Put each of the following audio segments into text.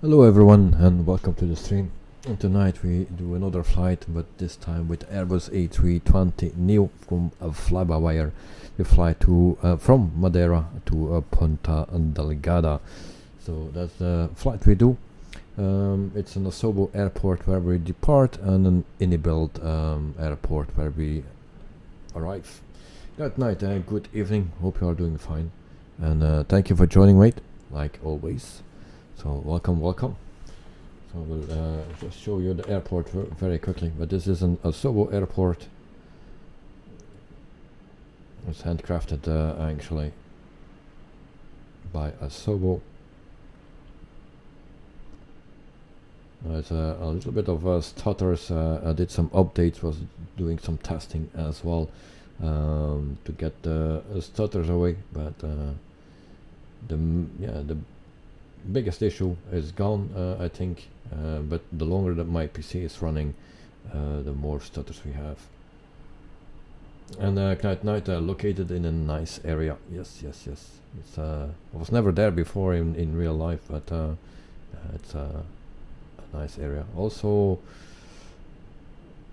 Hello everyone and welcome to the stream. And tonight we do another flight, but this time with Airbus A320 neo from FlyByWire. We fly to from Madeira to Ponta Delgada. So that's the flight we do. It's an Azores airport where we depart and an inbuilt airport where we arrive. Good night, good evening. Hope you are doing fine. And thank you for joining, mate, like always. So welcome. So we'll just show you the airport very quickly. But this is an Azores airport. It's handcrafted actually by Azores. There's a little bit of stutters. I did some updates, was doing some testing as well to get the stutters away. But the biggest issue is gone, I think. But the longer that my PC is running, the more stutters we have. And Night located in a nice area. Yes. It's I was never there before in real life, but it's a nice area. Also,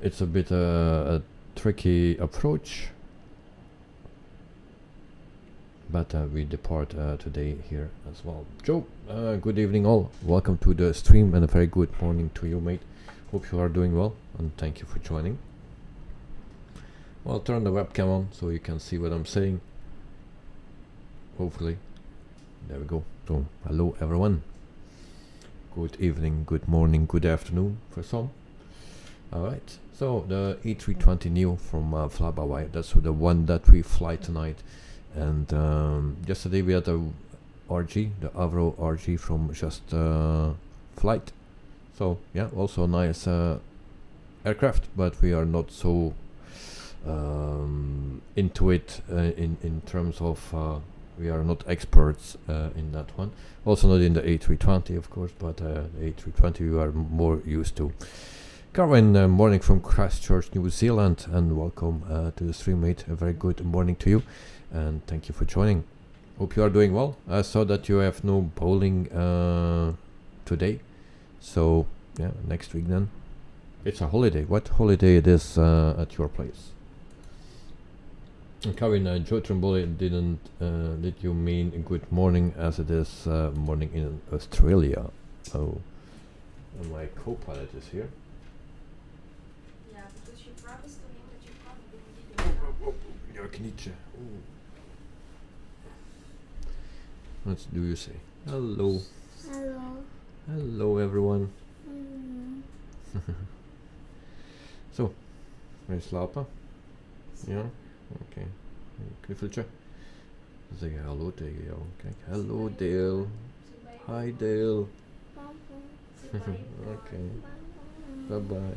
it's a bit a tricky approach, but we depart today here as well. Joe, good evening all. Welcome to the stream and a very good morning to you, mate. Hope you are doing well and thank you for joining. Well, turn the webcam on so you can see what I'm saying. Hopefully. There we go. So, hello everyone. Good evening, good morning, good afternoon for some. Alright, so the A320 neo from FlyByWire, that's the one that we fly tonight. And yesterday we had a RG, the Avro RG from Just Flight. So yeah, also a nice aircraft, but we are not so into it in terms of we are not experts in that one. Also not in the A320, of course, but the A320 we are more used to. Carwin, morning from Christchurch, New Zealand, and welcome to the stream, mate. A very good morning to you, and thank you for joining. Hope you are doing well. I saw that you have no bowling today, so yeah, next week then. It's a holiday. What holiday it is at your place? Karen, Joe Tremboli didn't. Did you mean good morning as it is morning in Australia? Oh, and my co-pilot is here. Yeah, because you promised to him that you come. Knietje. What do you say? Hello. Hello. Hello everyone. Zo, wil je slapen? Ja? Oké. Een knuffeltje. Dan zeg je hallo tegen jou. Kijk, hallo Dale. Hi Dale. Oké. Bye bye.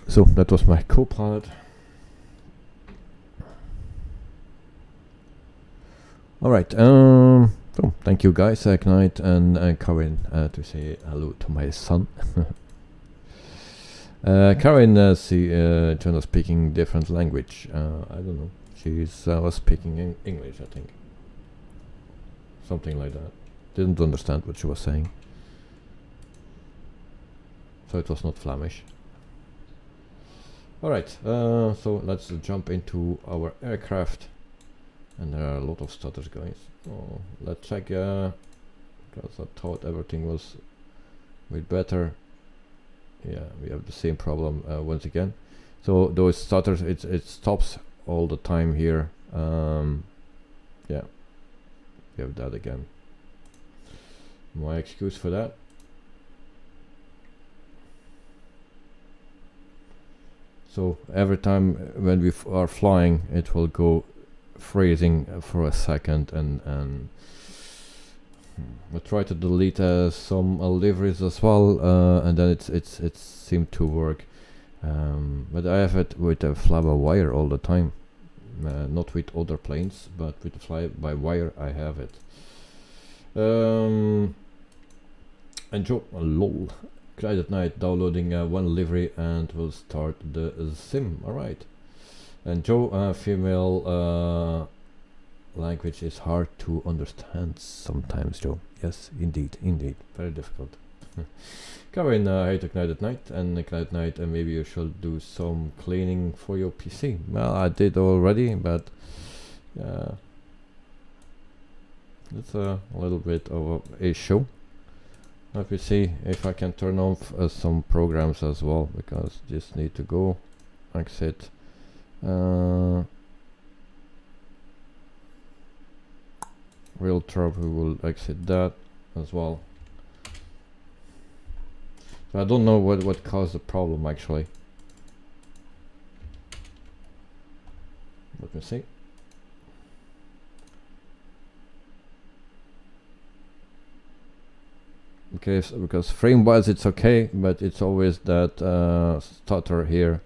So, that was my co-pilot. Alright, so thank you guys, Knight and Karin, to say hello to my son. Karin, Jonah speaking different language. I don't know. She's was speaking English, I think. Something like that. Didn't understand what she was saying. So it was not Flemish. Alright, so let's jump into our aircraft. And there are a lot of stutters, guys. Oh, let's check, because I thought everything was way better. Yeah, we have the same problem once again. So those stutters, it stops all the time here. Yeah, we have that again. My excuse for that. So every time when we are flying, it will go freezing for a second, and we'll try to delete some liveries as well, and then it seemed to work. But I have it with a FlyByWire all the time, not with other planes, but with the FlyByWire I have it. And Joe, lol. Cried at night, downloading one livery and we'll start the sim. Alright. And Joe, female language is hard to understand sometimes, Joe. Yes, indeed, indeed, very difficult. Kevin, I took night at night, and night at night, maybe you should do some cleaning for your PC. Well, I did already, but it's a little bit of a issue. Let me see if I can turn off some programs as well, because this need to go. Exit. Realtrap, we will exit that as well. So I don't know what caused the problem actually. Let me see. Okay, so because frame-wise it's okay, but it's always that stutter here,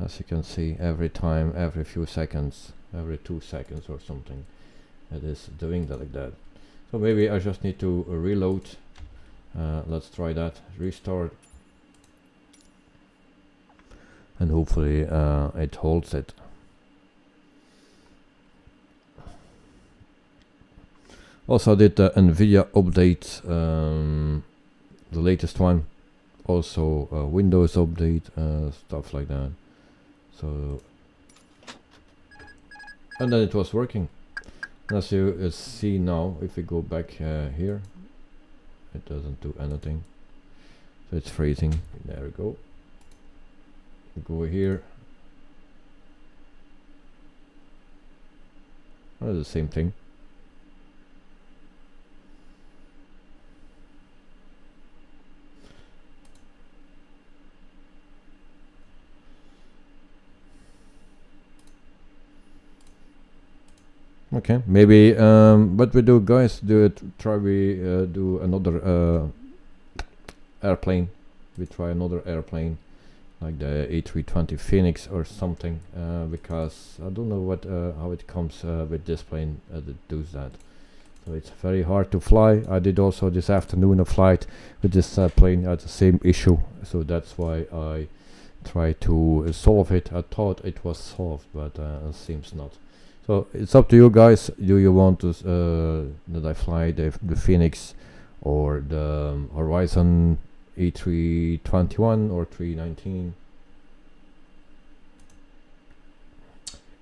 as you can see, every time, every few seconds, every 2 seconds or something. It is doing that like that. So maybe I just need to reload. Let's try that. Restart, and hopefully it holds it. Also did the NVIDIA update, the latest one. Also Windows update, stuff like that. So, and then it was working. As you see now, if we go back here, it doesn't do anything. So it's freezing. There we go. Go here. Oh, the same thing. Okay, maybe what we do, guys, try we do another airplane. We try another airplane like the A320 Phoenix or something, because I don't know what how it comes with this plane that does that. So it's very hard to fly. I did also this afternoon a flight with this plane at the same issue, so that's why I try to solve it. I thought it was solved, but it seems not. So it's up to you guys. Do you want to that I fly the Phoenix or the Horizon A321 or 319?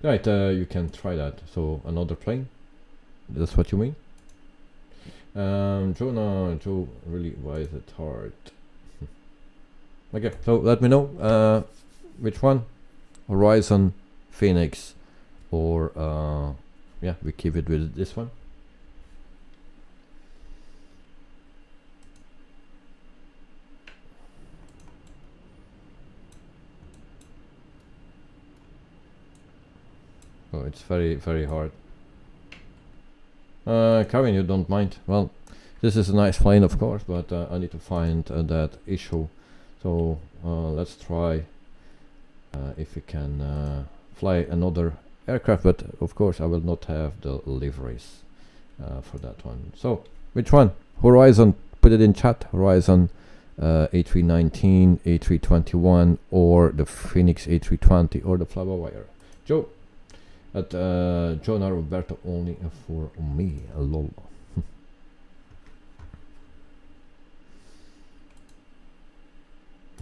Right, you can try that. So another plane. That's what you mean? Joe, really, why is it hard? Okay, so let me know which one, Horizon, Phoenix, or yeah, we keep it with this one. Oh, it's very, very hard. Kevin, you don't mind? Well, this is a nice plane, of course, but I need to find that issue. So let's try if we can fly another aircraft, but of course I will not have the liveries for that one. So which one? Horizon, put it in chat. Horizon A319, A321, or the Phoenix A320, or the FlyByWire. Joe at Jonah Roberto only for me, lol.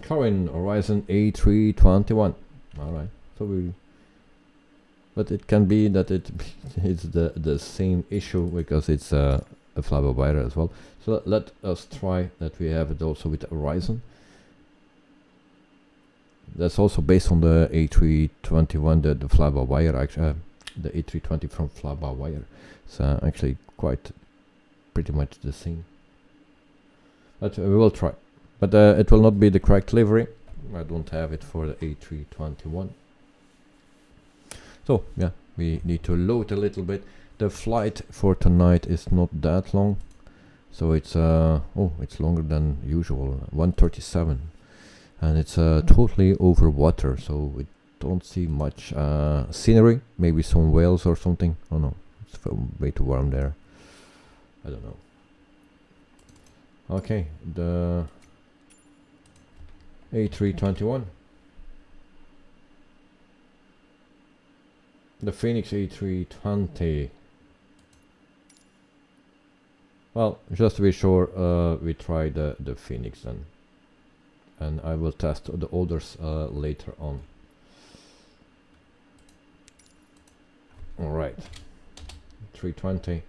Current Horizon A321. All right, so we, but it can be that it's the same issue because it's a FlyByWire as well. So let us try that we have it also with Horizon. That's also based on the A321, the FlyByWire, actually, the A320 from FlyByWire. It's actually quite pretty much the same. But we will try. But it will not be the correct livery. I don't have it for the A321. So yeah, we need to load a little bit. The flight for tonight is not that long, so it's oh, it's longer than usual, 1:37, and it's totally over water, so we don't see much scenery. Maybe some whales or something. Oh no, it's way too warm there. I don't know. Okay, the A321. the Phoenix A320. Well, just to be sure, we try the Phoenix then, and I will test the others later on. Alright, 320,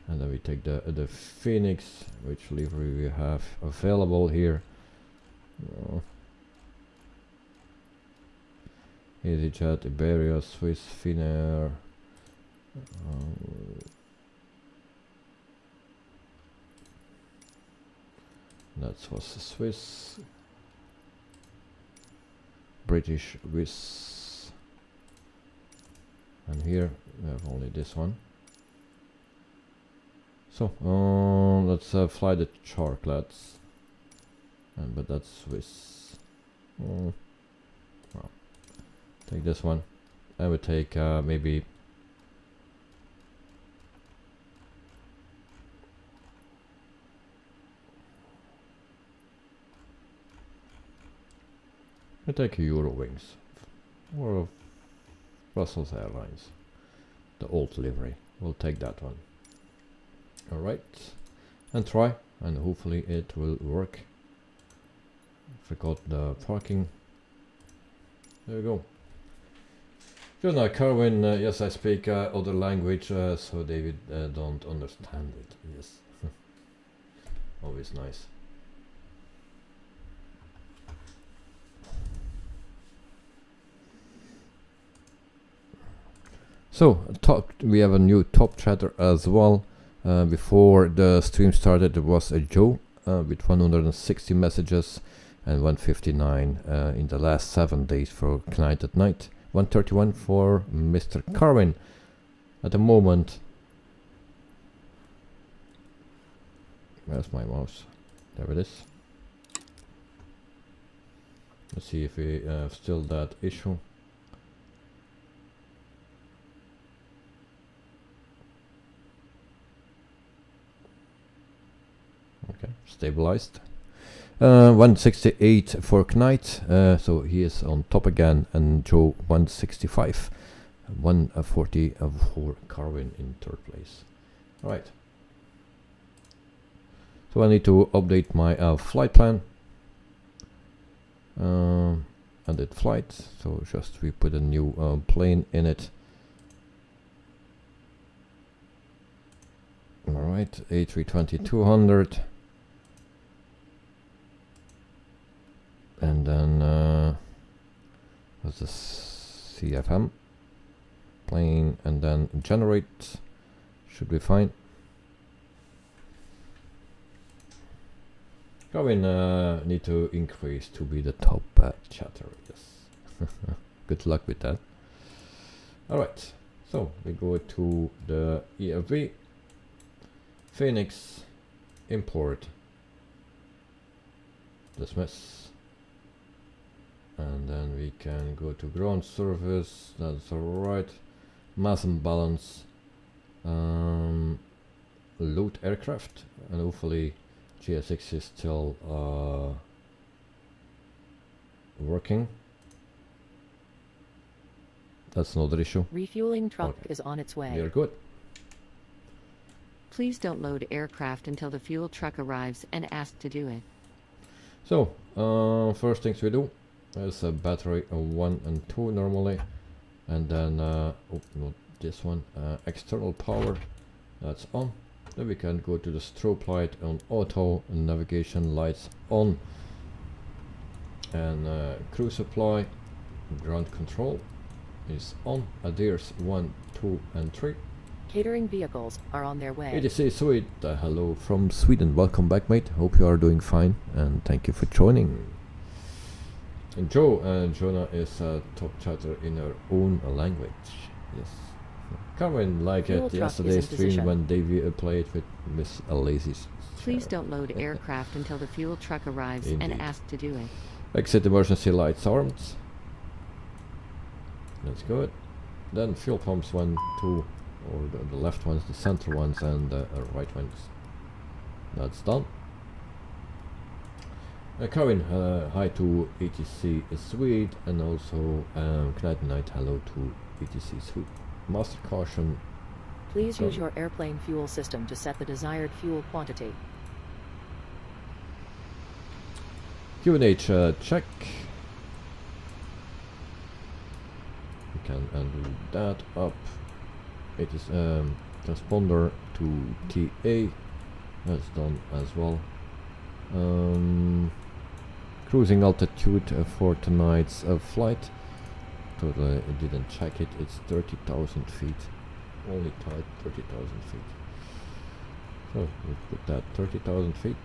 and then we take the Phoenix, which livery we have available here. EasyJet, Iberia, Swiss, Finnair. That was Swiss, British, Swiss, and here we have only this one. So let's fly the Charklets, but that's Swiss. Well, take this one. I would take maybe I take a Eurowings or a Azores Airlines, the old livery. We'll take that one. Alright, and try, and hopefully it will work. Forgot the parking. There we go. Jonah, Carwin, yes, I speak other language, so David don't understand it. Yes, always nice. So we have a new top chatter as well. Before the stream started, there was a Joe with 160 messages and 159 in the last 7 days for Knight at Night. 131 for Mr. Carwin. At the moment, where's my mouse? There it is. Let's see if we have still that issue. Okay, stabilized. 168 for Knight, so he is on top again, and Joe 165. 140 for Carwin in third place. Alright. So I need to update my flight plan. Edit flight, so just we put a new plane in it. Alright, A320-200. And then what's this? CFM plane, and then generate should be fine. Going need to increase to be the top chatter. Yes. Good luck with that. Alright, so we go to the EFV Phoenix, import, dismiss, and then we can go to ground service. That's alright. Mass and balance, load aircraft, and hopefully GSX is still working. That's another issue. Refueling truck is on its way. We're good. Please don't load aircraft until the fuel truck arrives and ask to do it. So, first things we do is a battery 1 and 2 normally, and then, oh, not this one, external power, that's on. Then we can go to the strobe light on auto, and navigation lights on, and crew supply, ground control is on, ADIRS 1, 2 and 3. Catering vehicles are on their way. ADC Sweet, hello from Sweden, welcome back mate, hope you are doing fine, and thank you for joining. And Jonah is top chatter in her own language, yes. Carwin like it yesterday's stream when Davey played with Miss Lazy's. Please don't load aircraft until the fuel truck arrives and ask to do it. Exit emergency lights armed. That's good. Then fuel pumps 1, 2, or the left ones, the center ones, and the right ones. That's done. Karin, hi to ATC Suite, and also Knight Night hello to ATC Suite. Master caution. Please use your airplane fuel system to set the desired fuel quantity. QNH check. We can undo that up. It is transponder to TA. That's done as well. Cruising altitude for tonight's flight. Totally didn't check it. It's 30,000 feet. Only type 30,000 feet. So we put that 30,000 feet.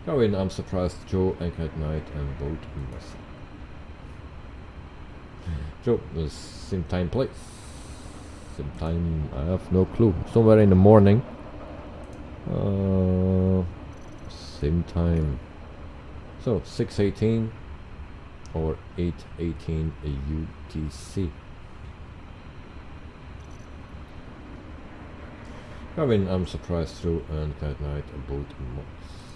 Go in. I'm surprised Joe and at night and boat mess. Joe, the same time place. Same time, I have no clue. Somewhere in the morning. Same time. So 6:18 or 8:18 UTC. I mean, I'm surprised through and at night about months.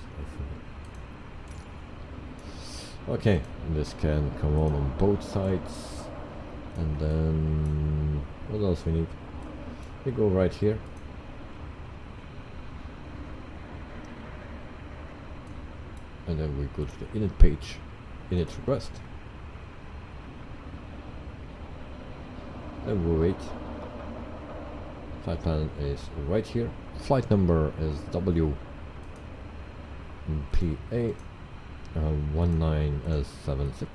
Okay, this can come on both sides, and then what else we need? We go right here. And then we go to the init page, init request. Then we wait. Flight plan is right here. Flight number is WPA 1976.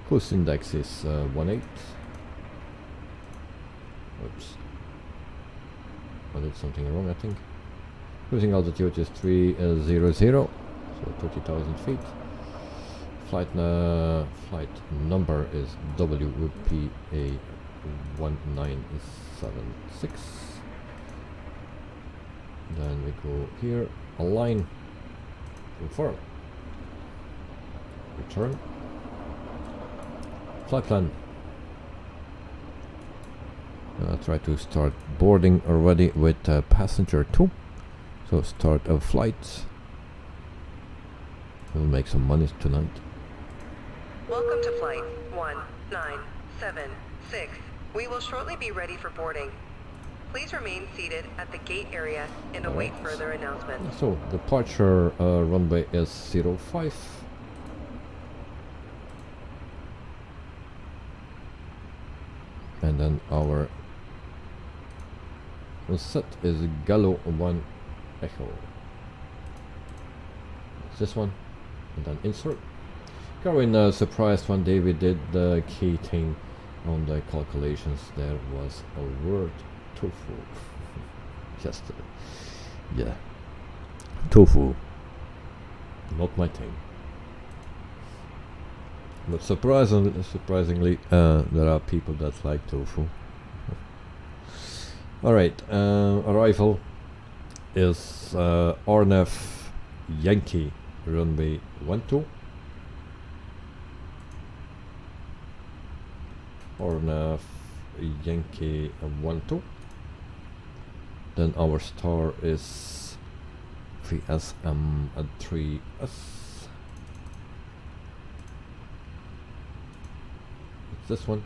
Coast index is 18. Oops. I did something wrong, I think. Cruising altitude is 300, so 30,000 feet. Flight number is WPA 1976. Then we go here, align, confirm, return. Flight plan. Try to start boarding already with passenger 2. So start a flight. We'll make some money tonight. Welcome to flight 1976. We will shortly be ready for boarding. Please remain seated at the gate area and await further announcements. So departure runway is 05. And then our set is Gallo 1 Echo. It's this one, and then insert. Karin, surprised one day we did the key thing on the calculations. There was a word tofu. Just yeah, tofu. Not my thing. But surprisingly, there are people that like tofu. All right, arrival is RNF Yankee runway 12. RNF Yankee 12. Then our star is VSM3S. It's this one.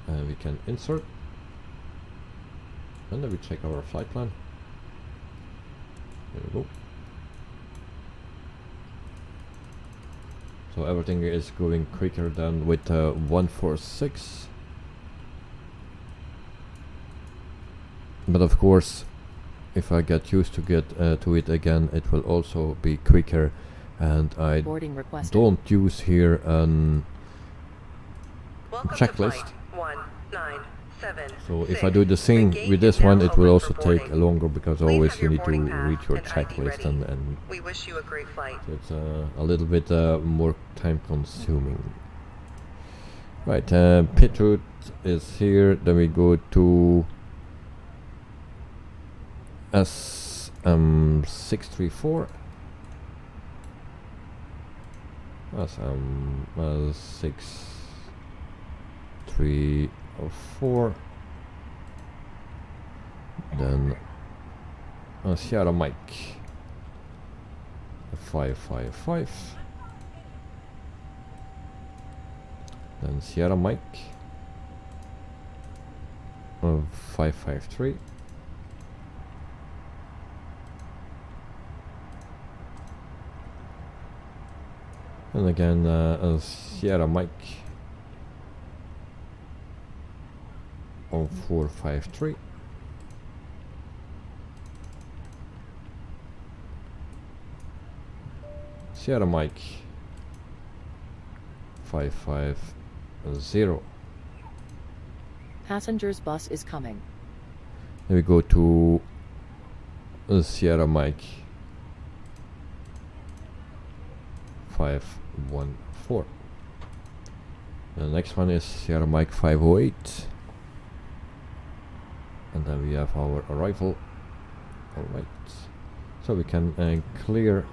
And we can insert. And then we check our flight plan. There we go. So everything is going quicker than with 146. But of course, if I get used to to it again, it will also be quicker. And I don't use here an checklist. So if I do the same with this one, it will also take longer, because always you need to read your checklist, and we wish you a great flight. So it's a little bit more time consuming. Right, pit route is here. Then we go to SM634. SM634. Then Sierra Mike 555, then Sierra Mike 553, and again Sierra Mike 453, Sierra Mike 550. Passenger's bus is coming. Then we go to Sierra Mike 514. The next one is Sierra Mike 508. And then we have our arrival. Alright. So we can clear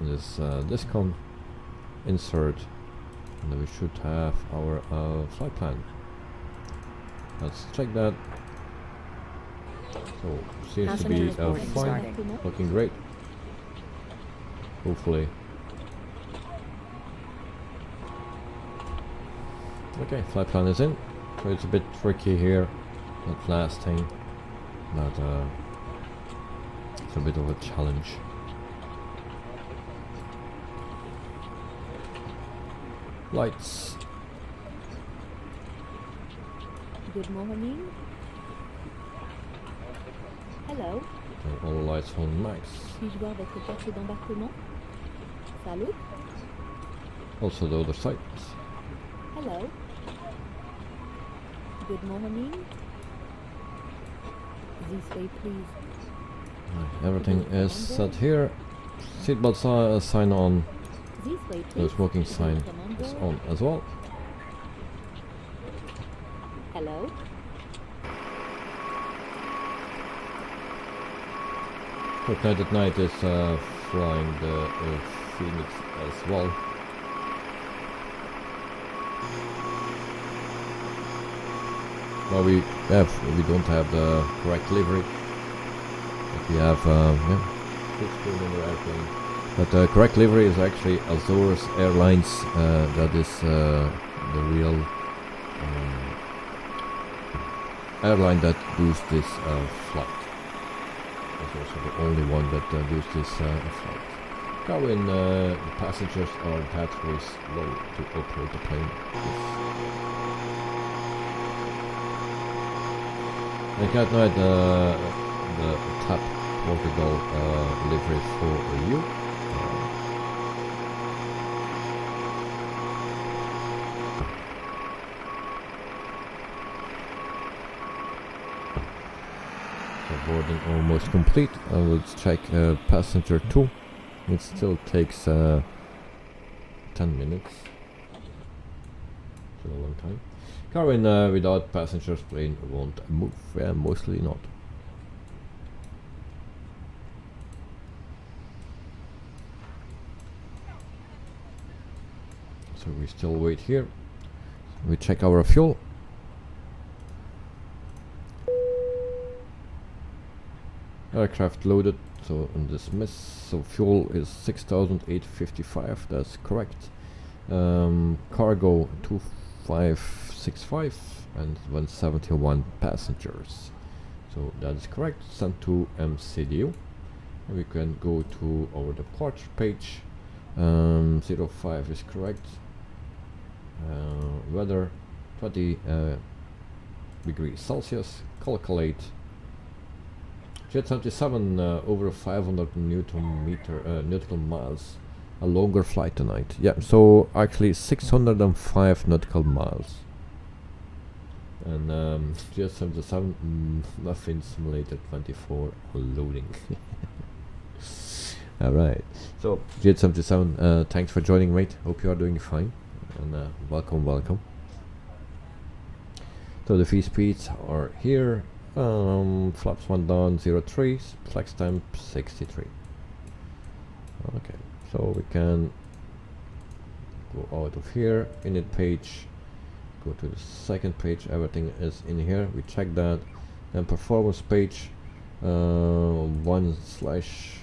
this discount, insert, and then we should have our flight plan. Let's check that. So seems to be Passengers boarding fine, starting. looking great. Hopefully. Okay, flight plan is in. So it's a bit tricky here, that last thing, but it's a bit of a challenge. Lights. Good morning. Hello. And all lights on max. Puis-je voir votre carte d'embarquement? Salut. Also the other side. Hello. Good morning. This way, please. Everything is set here. Seatbelt sign on. This way, The please. smoking sign Come on is board. on as well. Hello. Fortnite at Night is flying the Phoenix as well. Well, we don't have the correct livery. But we have full screen on the airplane. But the correct livery is actually Azores Airlines. That is the real airline that does this flight. It's also the only one that does this flight. Cabin passengers are that very slow to operate the plane. And at night the TAP Portugal livery for you. Boarding almost complete. Let's check passenger 2. It still takes 10 minutes. Still a long time. Cabin without passengers, plane won't move. Yeah, mostly not. So we still wait here. We check our fuel. Aircraft loaded, so in dismiss. So fuel is 6,855. That's correct. Cargo 2565 and 171 passengers. So that is correct. Sent to MCDU. And we can go to our departure page. 05 is correct. Weather 20 degrees Celsius. Calculate. Jet 77 over 500 nautical miles. A longer flight tonight. Yeah, so actually 605 nautical miles. And Jet 77 nothing simulator 24 loading. Alright, so Jet 77, thanks for joining, mate. Hope you are doing fine. And welcome. So the free speeds are here. Flaps 1 down 03, flex temp 63. Okay, so we can go out of here, init page, go to the second page, everything is in here, we check that. Then performance page, 1 slash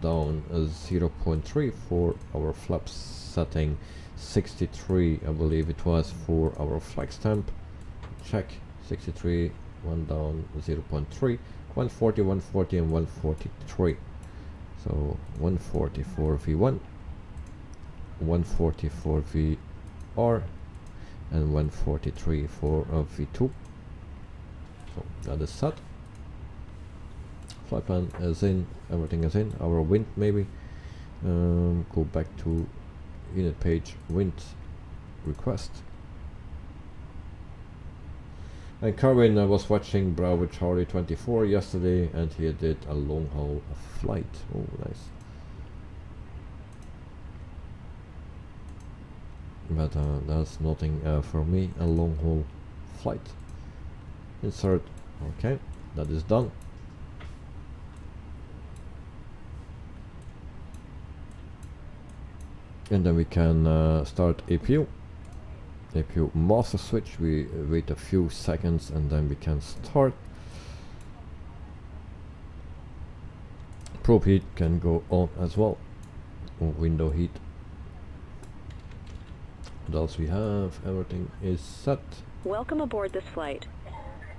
down 0.3 for our flaps setting, 63 I believe it was for our flag stamp. Check 63, 1 down 0.3, 140, 140 and 143. So 140 for V1, 140 for VR and 143 for V2. So that is set. Flight plan is in, everything is in. Our wind maybe. Go back to unit page, wind request. And Carwin was watching Bravo Charlie 24 yesterday, and he did a long haul flight. Oh, nice. But that's nothing for me, a long haul flight. Insert. Okay, that is done. And then we can start APU. APU master switch. We wait a few seconds and then we can start. Probe heat can go on as well, or window heat. What else we have? Everything is set. Welcome aboard this flight.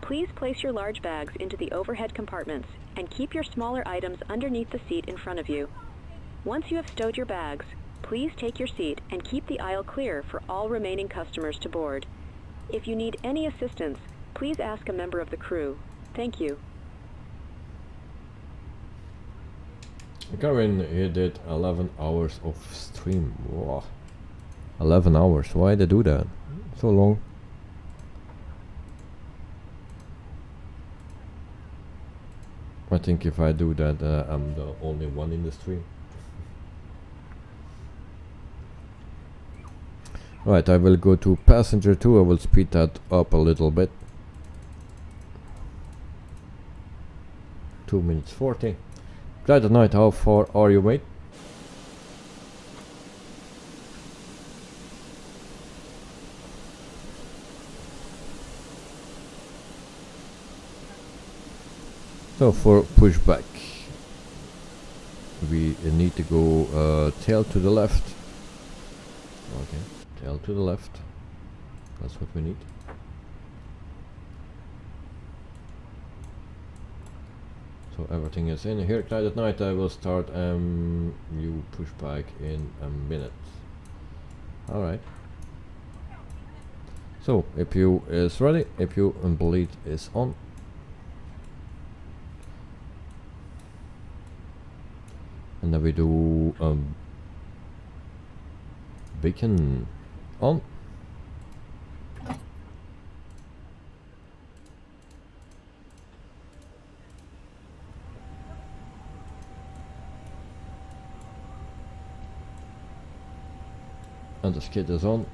Please place your large bags into the overhead compartments and keep your smaller items underneath the seat in front of you. Once you have stowed your bags, please take your seat and keep the aisle clear for all remaining customers to board. If you need any assistance, please ask a member of the crew. Thank you. Gavin, he did 11 hours of stream. Wow. 11 hours. Why they do that? So long. I think if I do that, I'm the only one in the stream. Right, I will go to passenger 2. I will speed that up a little bit. 2 minutes 40. Glad at night, how far are you, mate? So for pushback, we need to go tail to the left. Okay, tail to the left. That's what we need. So everything is in here. Glide at night. I will start you pushback in a minute. All right. So APU is ready. APU and bleed is on. And then we do beacon on. And the skid is on.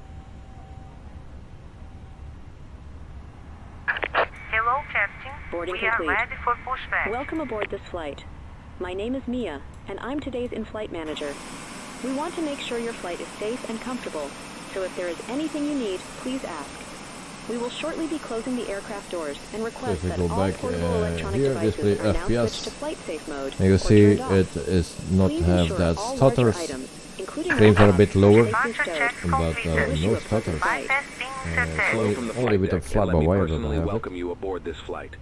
Hello, Captain. Boarding We complete. are ready for pushback. Welcome aboard this flight. My name is Mia, and I'm today's in-flight manager. We want to make sure your flight is safe and comfortable, so if there is anything you need, please ask. We will shortly be closing the aircraft doors and request we that go all back, portable electronic here, devices display are now FPS. switched to flight safe mode And you or see turned off. it is not Please have ensure that all larger stutters. items, including Frames are a laptops, bit lower, are safely stowed. but no stutters. Bypass being set. Hello from the Only flight with a deck, and let me FlyByWire that I personally have it. welcome you aboard this flight.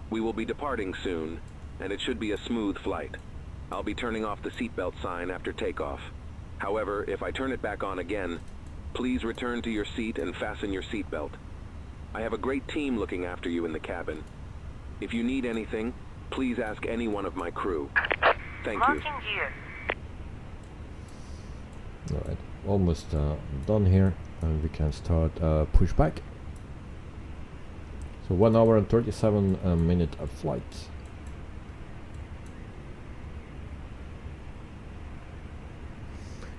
We will be departing soon, and it should be a smooth flight. I'll be turning off the seatbelt sign after takeoff. However, if I turn it back on again, please return to your seat and fasten your seatbelt. I have a great team looking after you in the cabin. If you need anything, please ask any one of my crew. Thank you. Locking gear. Alright, almost done here, and we can start pushback. So 1 hour and 37 minute of flight.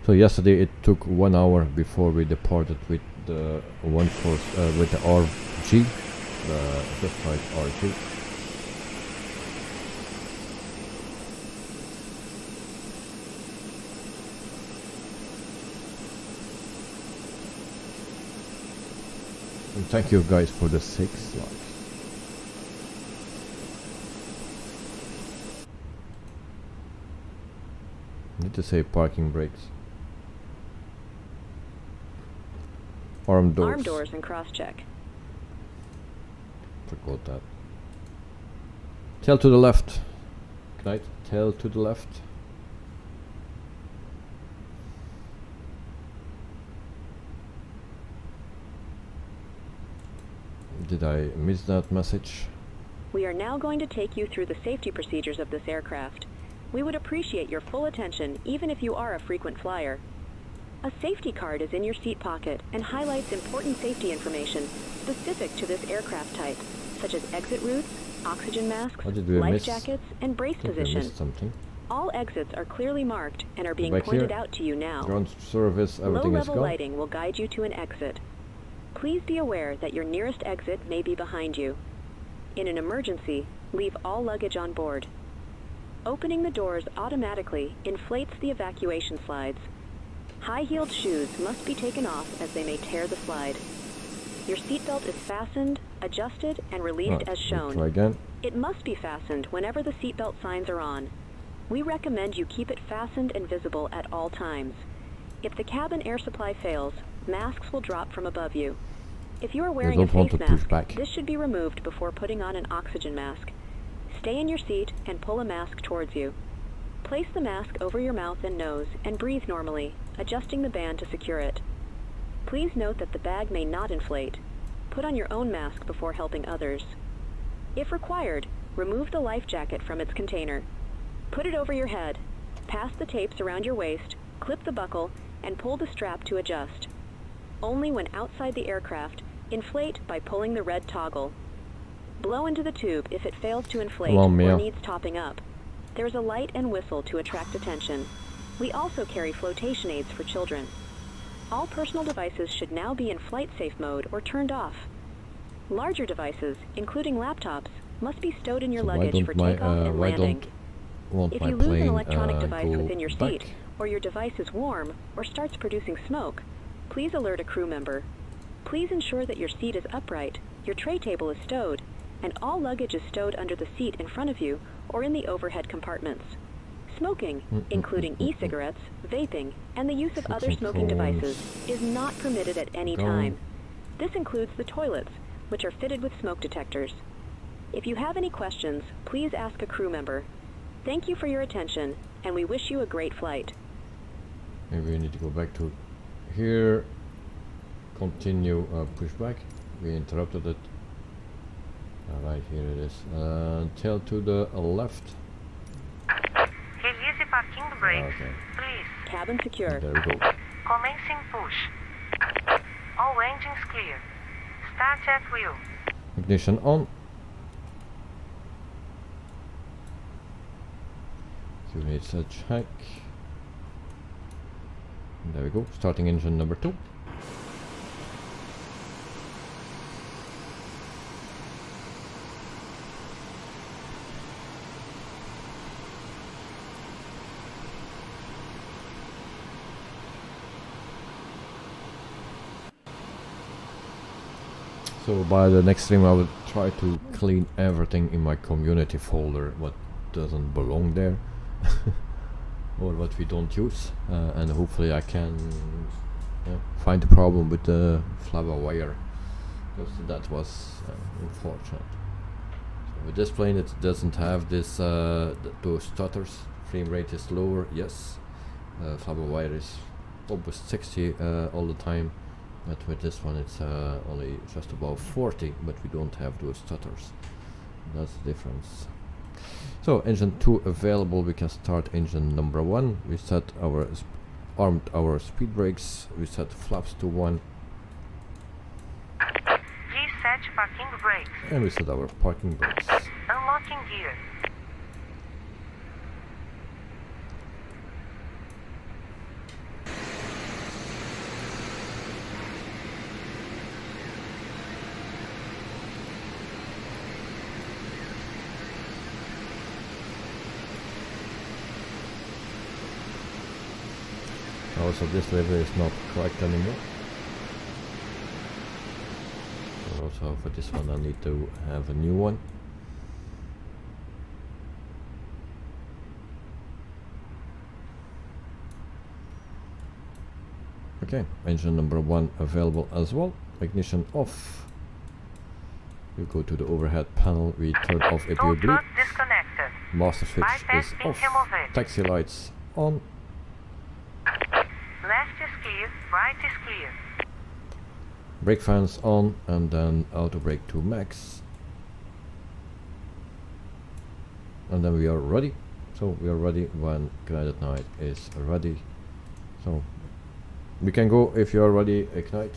So yesterday it took 1 hour before we departed with the with the RG, the flight RG. And thank you guys for the 6 likes. did it say? Parking brakes. Arm doors. Arm doors and cross-check. Forgot that. Tail to the left. Can I tail to the left? Did I miss that message? We are now going to take you through the safety procedures of this aircraft. We would appreciate your full attention even if you are a frequent flyer. A safety card is in your seat pocket and highlights important safety information specific to this aircraft type, such as exit routes, oxygen masks, life jackets, and brace position. All exits are clearly marked and are being pointed out to you now. Ground service, everything is Low-level gone. lighting will guide you to an exit. Please be aware that your nearest exit may be behind you. In an emergency, leave all luggage on board. Opening the doors automatically inflates the evacuation slides. High-heeled shoes must be taken off as they may tear the slide. Your seatbelt is fastened, adjusted, and released as shown. Try again. It must be fastened whenever the seatbelt signs are on. We recommend you keep it fastened and visible at all times. If the cabin air supply fails, masks will drop from above you. If you are wearing a face mask, this should be removed before putting on an oxygen mask. Stay in your seat and pull a mask towards you. Place the mask over your mouth and nose and breathe normally, adjusting the band to secure it. Please note that the bag may not inflate. Put on your own mask before helping others. If required, remove the life jacket from its container. Put it over your head. Pass the tapes around your waist, clip the buckle, and pull the strap to adjust. Only when outside the aircraft, inflate by pulling the red toggle. Blow into the tube if it fails to inflate or needs topping up. There is a light and whistle to attract attention. We also carry flotation aids for children. All personal devices should now be in flight safe mode or turned off. Larger devices, including laptops, must be stowed in your luggage for takeoff and landing. If you lose an electronic device within your seat, or your device is warm or starts producing smoke, please alert a crew member. Please ensure that your seat is upright, your tray table is stowed, and all luggage is stowed under the seat in front of you or in the overhead compartments. Smoking, including e-cigarettes, vaping, and the use of other smoking devices, is not permitted at any time. This includes the toilets, which are fitted with smoke detectors. If you have any questions, please ask a crew member. Thank you for your attention, and we wish you a great flight. Maybe we need to go back to here. Continue pushback. We interrupted it. Alright, here it is. Tail to the left. Release parking brakes, please. Cabin secure. There we go. Commencing push. All engines clear. Start at wheel. Ignition on. Units a check. There we go. Starting engine number 2. So by the next stream I will try to clean everything in my community folder what doesn't belong there or what we don't use, and hopefully I can find the problem with the FlyByWire, because that was unfortunate. So with this plane it doesn't have this those stutters. Frame rate is lower, yes. FlyByWire is almost 60 all the time. But with this one it's only just above 40, but we don't have those stutters. That's the difference. So engine 2 available, we can start engine number 1. We set our armed our speed brakes, we set flaps to 1. Reset parking brakes. And we set our parking brakes. Unlocking gear. Also this lever is not correct anymore. So also for this one I need to have a new one. Okay, engine number 1 available as well. Ignition off. We go to the overhead panel. We turn off APU bleed. Throttle disconnected. Master switch Bypass is being off. removed. Taxi lights on. Left is clear, right is clear. Brake fans on, and then auto brake to max. And then we are ready. So we are ready when Ignite Night is ready. So we can go if you are ready, Ignite.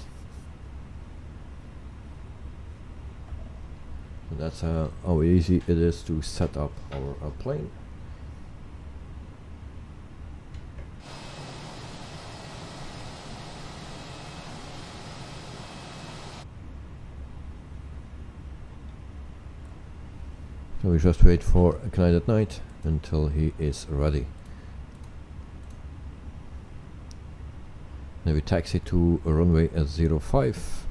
So that's how easy it is to set up our plane. So we just wait for Ignite Night until he is ready. Then we taxi to a runway at 05,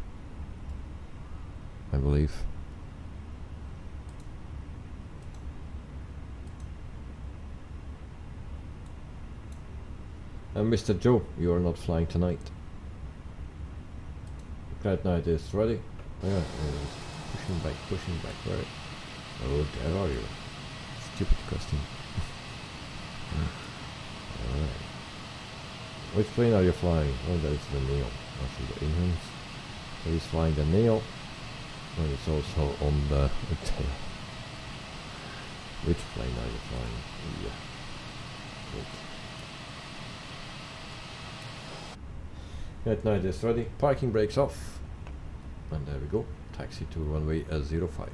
I believe. And Mr. Joe, you are not flying tonight. Ignite Night is ready. Oh yeah, pushing back, where? Oh, there are you. Stupid question. Alright. Which plane are you flying? Oh, that is the Neo. I see the engines. So he's flying the Neo. And it's also on the tail. Which plane are you flying? Yeah. Good. Ignite Night is ready. Parking brakes off. And there we go. Taxi to runway 05.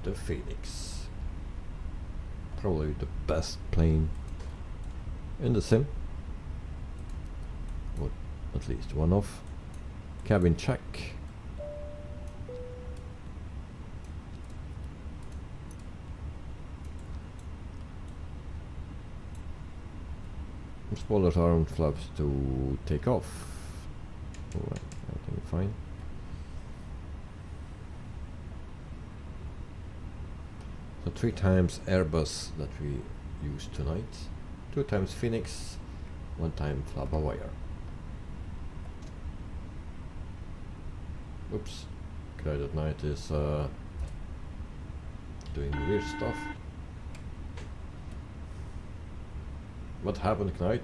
The Phoenix, probably the best plane in the sim, or at least one of. Cabin check. Spoilers are on flaps to take off. Alright, everything fine. So 3 times Airbus that we use tonight, 2 times Phoenix, 1 time FlyByWire. Oops, Ignite Night is doing weird stuff. What happened, Ignite?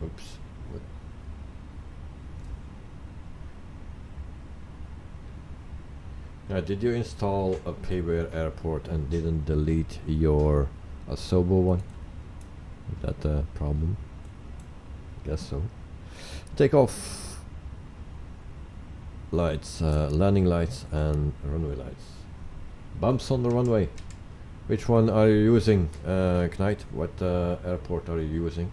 Oops. What? Did you install a Payware Airport and didn't delete your Asobo one? Is that the problem? Guess so. Take off. Lights, landing lights and runway lights. Bumps on the runway. Which one are you using, Ignite? What airport are you using?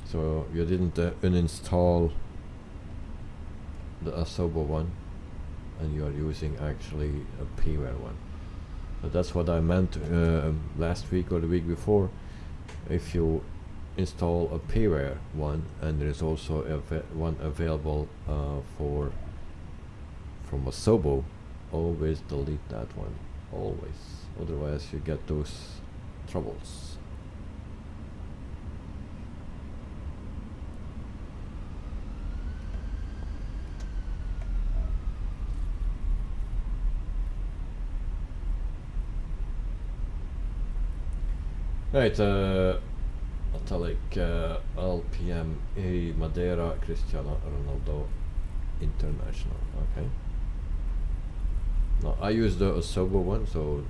So you didn't uninstall the Asobo one, and you are using actually a Payware one. So that's what I meant last week or the week before. If you install a Payware one, and there is also one available from Asobo, always delete that one. Always. Otherwise you get those troubles. Right, Italic LPMA Madeira Cristiano Ronaldo International. Okay. No, I use the Asobo one, so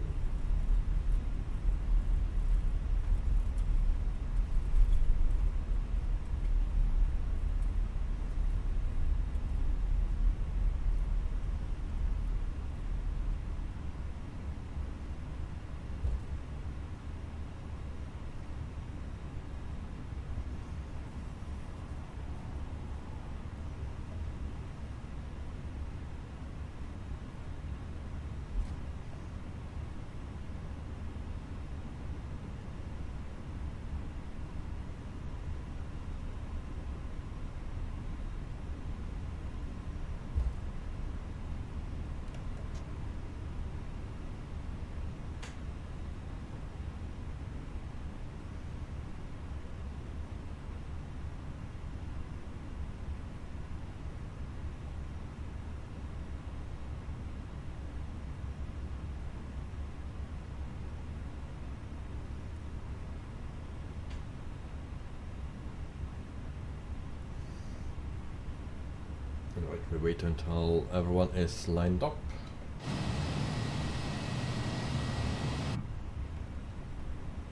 Right, we wait until everyone is lined up.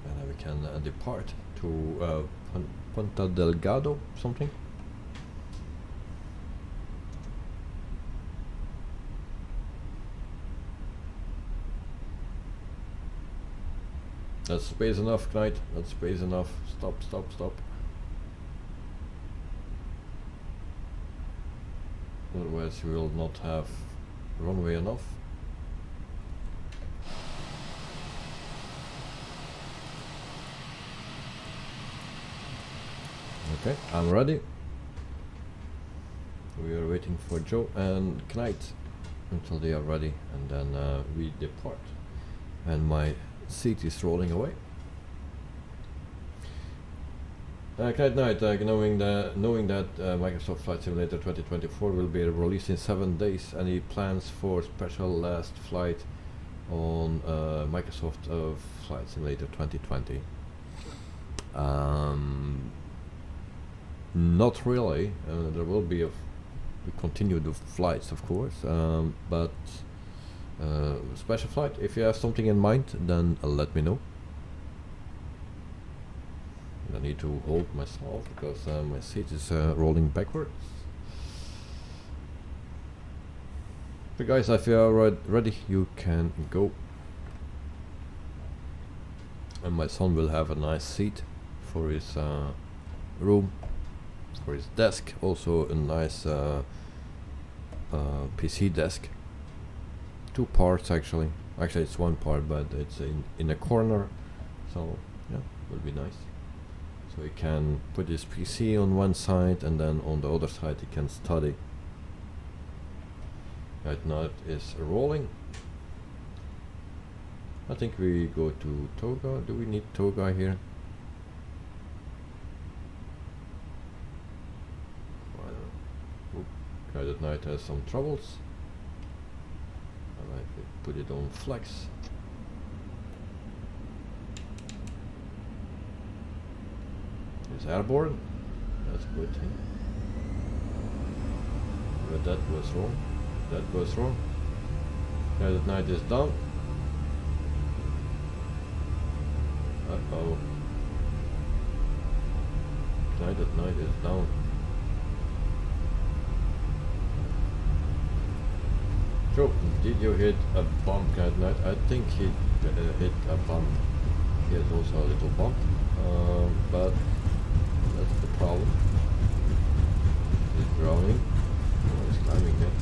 And then we can depart to Ponta Delgada, something. That's space enough, Knight. That's space enough. Stop, stop, stop. Otherwise you will not have runway enough. Okay, I'm ready. We are waiting for Joe and Knight until they are ready, and then we depart. And my seat is rolling away. Knight, knowing that Microsoft Flight Simulator 2024 will be released in 7 days, any plans for special last flight on Microsoft Flight Simulator 2020? Not really. There will be we continue the flights, of course, but special flight, if you have something in mind, then let me know. I need to hold myself because my seat is rolling backwards. But guys, if you are ready, you can go. And my son will have a nice seat for his room, for his desk. Also a nice PC desk. 2 parts actually. Actually it's 1 part, but it's in a corner. So yeah, will be nice. So he can put his PC on one side, and then on the other side he can study. Right now it is rolling. I think we go to Toga. Do we need Toga here? Guided Night has some troubles. And I put it on flex. It's airborne. That's a good thing. But that was wrong. That was wrong. Guided Night is down. Uh-oh. Guided Night is down. Joe, did you hit a bump, Guided Night? I think he hit a bump. He has also a little bump. But that's the problem. He's drowning. Oh, he's climbing there.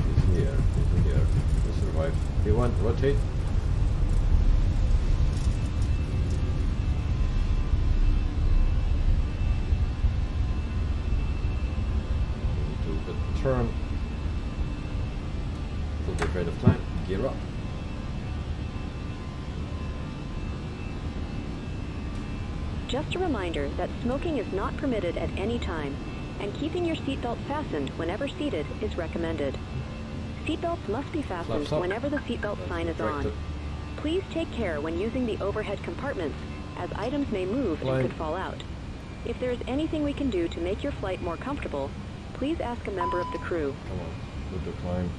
He's here. He's here. He survived. He went rotate. Turn to the rate of climb, gear up. Just a reminder that smoking is not permitted at any time, and keeping your seatbelt fastened whenever seated is recommended. Seatbelts must be fastened whenever the seatbelt sign is on. Please take care when using the overhead compartments, as items may move and could fall out. If there is anything we can do to make your flight more comfortable, please ask a member of the crew. Come on, with the climb.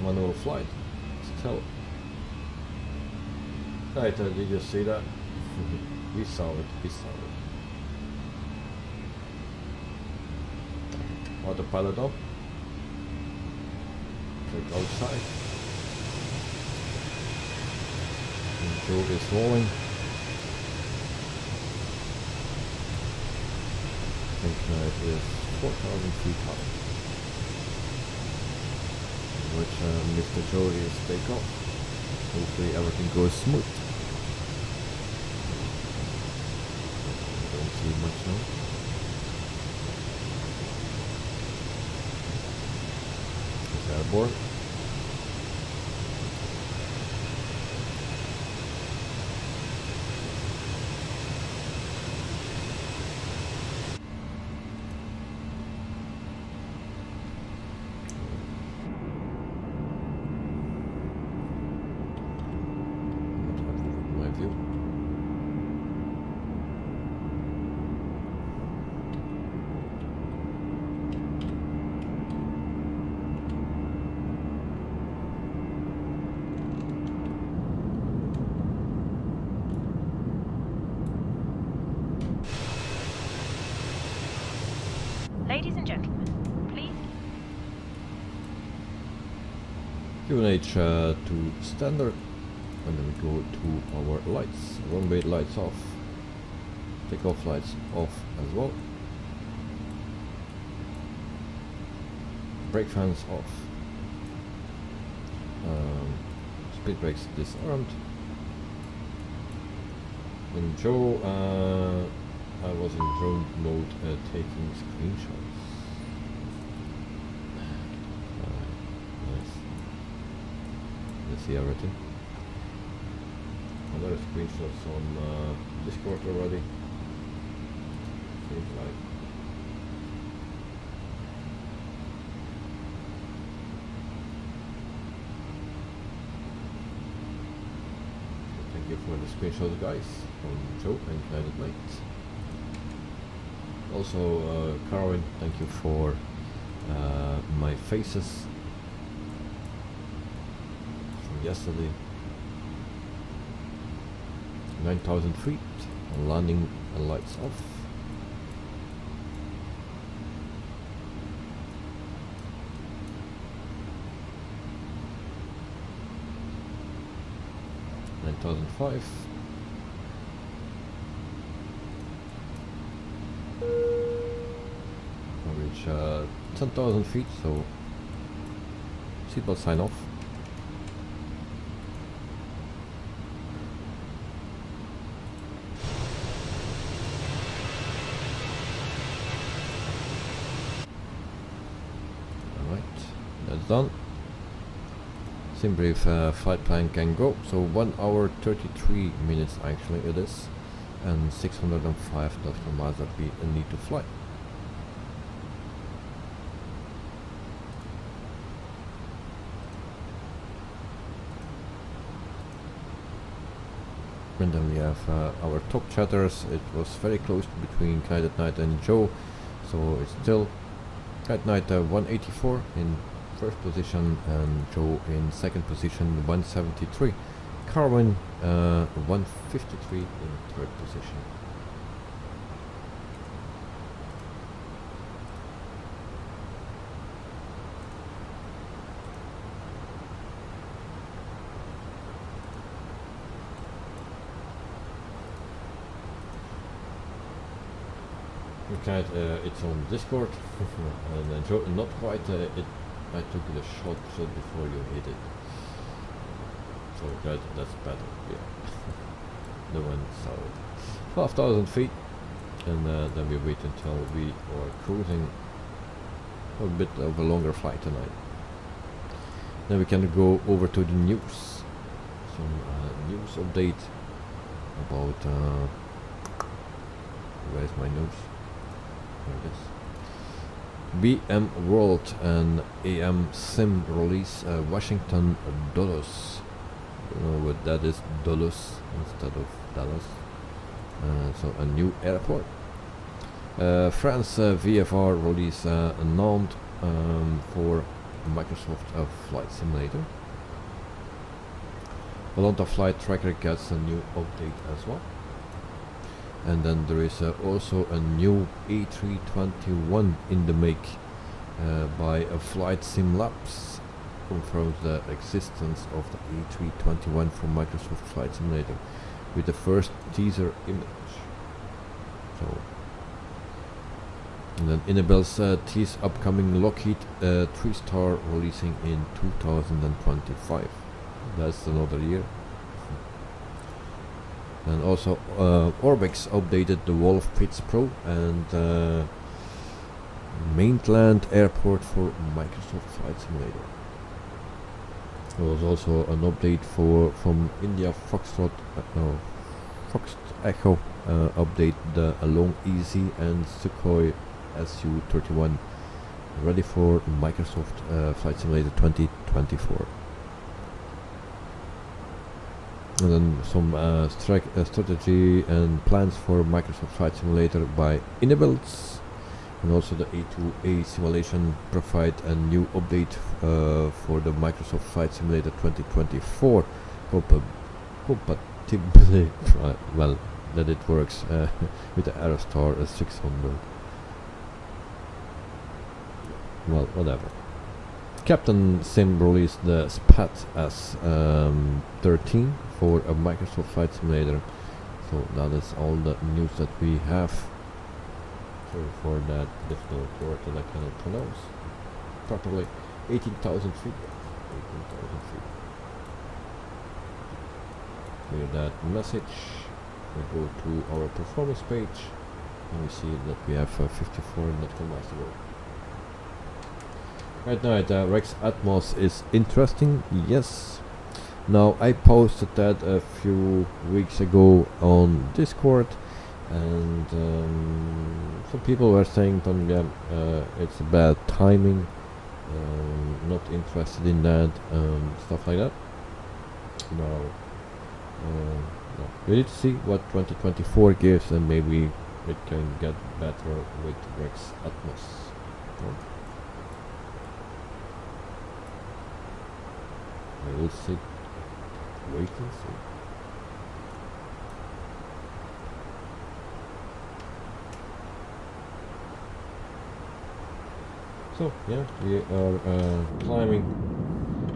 Manual flight, still. Right, did you see that? We saw it, we saw it. Autopilot up. Click outside. And Joe is rolling. I think it is 4,000 feet high. Which Mr. Joe is take off. Hopefully everything goes smooth. I don't see much now. It's airborne. Ladies and gentlemen, please. QNH to standard, and then we go to our lights. Runway lights off. Takeoff lights off as well. Brake fans off. Speed brakes disarmed. And Joe, I was in drone mode taking screenshots. Nice. Let's see everything. Another screenshots on Discord already. Seems like. Thank you for the screenshots, guys, from Joe and United Light. Also, Carwin, thank you for my faces from yesterday. 9,000 feet, landing and lights off. I reach 10,000 feet, so seatbelt sign off. Alright, that's done. Sim brief flight plan can go, so 1 hour 33 minutes actually it is, and 605 nautical miles that we need to fly. And then we have our top chatters. It was very close between Knight Knight and Joe, so it's still Knight Knight 184 in first position and Joe in second position 173. Carwin 153 in third position. Okay, it's on Discord and Joe, not quite I took the shot before you hit it, so that's better. Yeah. The one saw it. 12,000 feet, and then we wait until we are cruising a bit of a longer flight tonight. Then we can go over to the news. Some news update about where's my news? There it is. BM World and AM Sim release Washington Dulles. I don't know what that is, Dulles instead of Dallas. So a new airport. France VFR release Nantes for Microsoft Flight Simulator. Atlanta Flight Tracker gets a new update as well. And then there is also a new A321 in the make by Flight Sim Labs. Confirms the existence of the A321 from Microsoft Flight Simulator with the first teaser image. So, and then Inabel's tease upcoming Lockheed 3-star releasing in 2025. That's another year. And also Orbix updated the Wolf Pits Pro and Mainland Airport for Microsoft Flight Simulator. There was also an update from India Foxtrot Fox Echo update the Along Easy and Sukhoi Su-31 ready for Microsoft Flight Simulator 2024. And then some strategy and plans for Microsoft Flight Simulator by Inabels, and also the A2A simulation provide a new update for the Microsoft Flight Simulator 2024 compatibility. Well, that it works with the Aerostar 600. well, whatever. Captain Sim released the SPAT S13 for a Microsoft Flight Simulator. So that is all the news that we have. Sorry for that difficult word that I cannot pronounce. Probably 18,000 feet. 18,000 feet. Clear that message. We go to our performance page and we see that we have 54 miles to go. Right now, Rex Atmos is interesting, yes. Now, I posted that a few weeks ago on Discord, and some people were saying, it's a bad timing, not interested in that, stuff like that. Now, we need to see what 2024 gives, and maybe it can get better with Rex Atmos. No? We'll see. Wait and see. So yeah, we are climbing,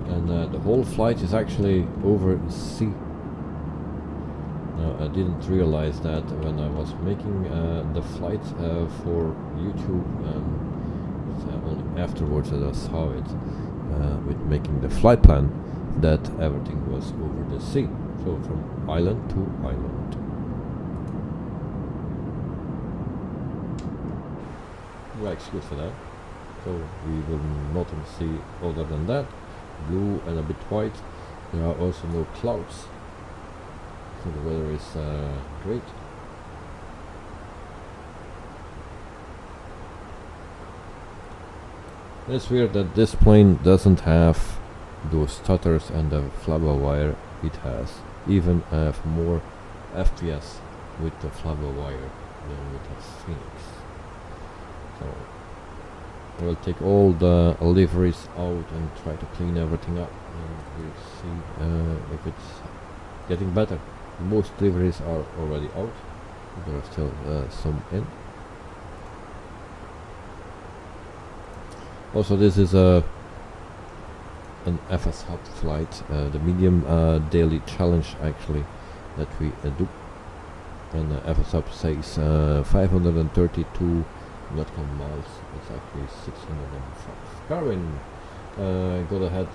and the whole flight is actually over sea. Now I didn't realize that when I was making the flight for YouTube. Only afterwards that I saw it with making the flight plan, that everything was over the sea, so from island to island. Yeah, excuse for that. So we will nothing see other than that, blue and a bit white. There are also no clouds, so the weather is great. It's weird that this plane doesn't have those stutters and the FlyByWire it has. Even have more FPS with the FlyByWire than with the Phoenix. So I will take all the liveries out and try to clean everything up, and we'll see if it's getting better. Most liveries are already out. There are still some in. Also, this is an FS Hub flight, the medium daily challenge actually that we do. And FS Hub says 532 nautical miles. It's actually 605. Carwin, go ahead,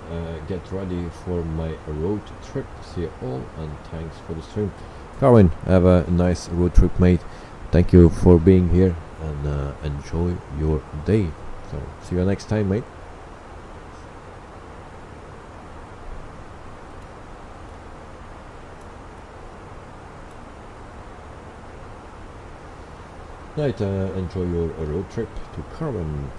get ready for my road trip. See you all, and thanks for the stream. Carwin, have a nice road trip, mate. Thank you for being here, and enjoy your day. So, see you next time, mate. Right, enjoy your road trip to Carmen.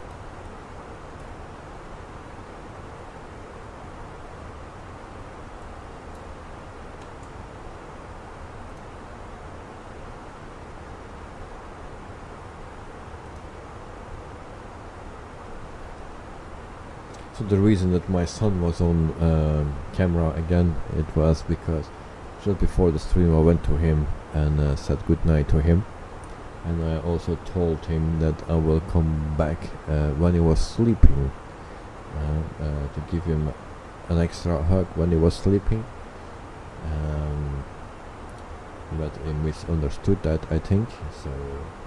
So the reason that my son was on camera again, it was because just before the stream I went to him and said goodnight to him, and I also told him that I will come back when he was sleeping, to give him an extra hug when he was sleeping, but he misunderstood that, I think, so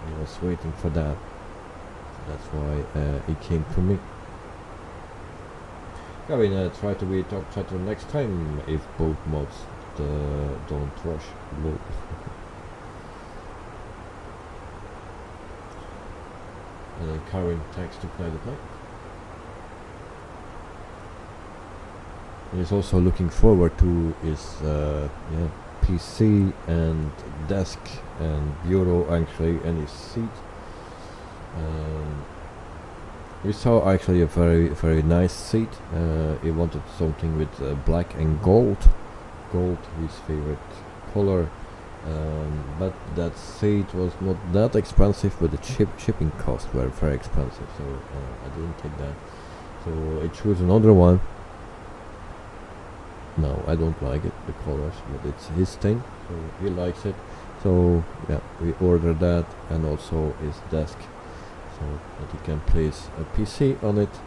he was waiting for that. That's why he came to me. I mean, try to be top chatter next time if both mods don't rush low. And then Karen tags to play the play. And he's also looking forward to his PC and desk and bureau actually, and his seat. We saw actually a very nice seat. He wanted something with black and gold. Gold, his favorite color. But that seat was not that expensive, but the shipping costs were very expensive, so I didn't take that. So I chose another one. No, I don't like it, the colors, but it's his thing, so he likes it. So yeah, we ordered that, and also his desk. so that you can place a PC on it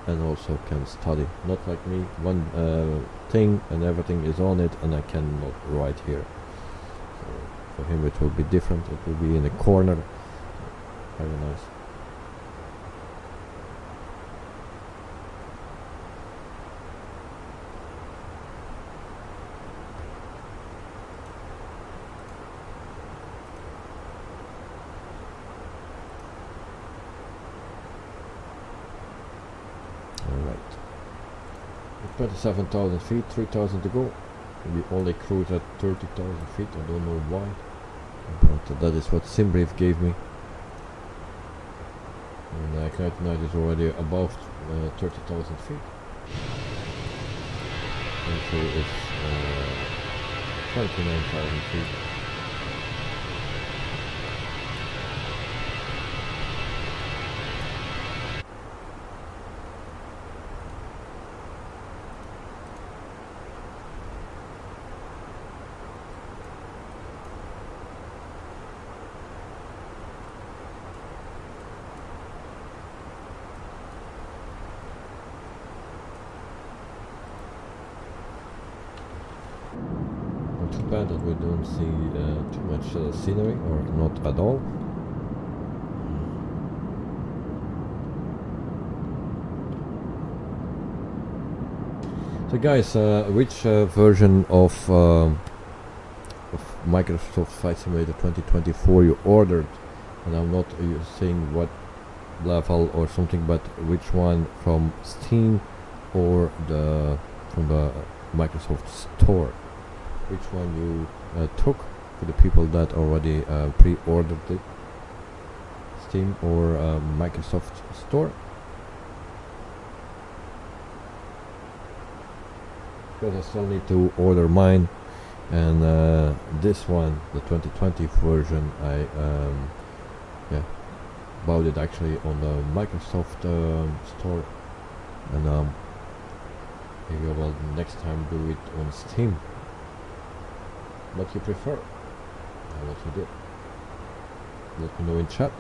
and also can study. Not like me, one thing and everything is on it and I cannot write here. So for him it will be different, it will be in a corner. Very nice. Alright. 27,000 feet, 3,000 to go. We only cruise at 30,000 feet, I don't know why. But that is what SimBrief gave me. And Knight Night is already above 30,000 feet. And so it's 29,000 feet. Too bad that we don't see too much scenery, or not at all. So guys, which version of Microsoft Flight Simulator 2024 you ordered? And I'm not saying what level or something, but which one from Steam or from the Microsoft Store? Which one you took for the people that already pre-ordered it, Steam or Microsoft Store? Because I still need to order mine, and this one, the 2020 version, I bought it actually on the Microsoft Store, and maybe I will next time do it on Steam. What you prefer, and what you do. Let me know in chat.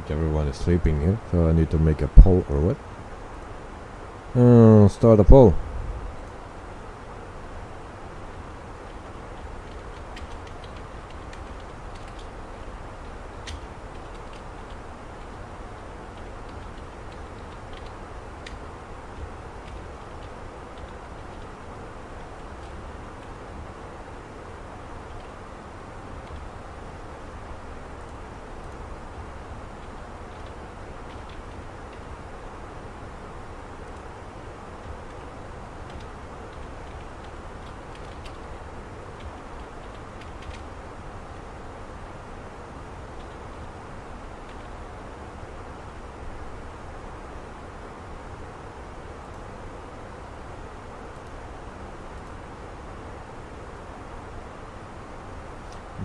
Everyone is sleeping here, so I need to make a poll or what? Start a poll.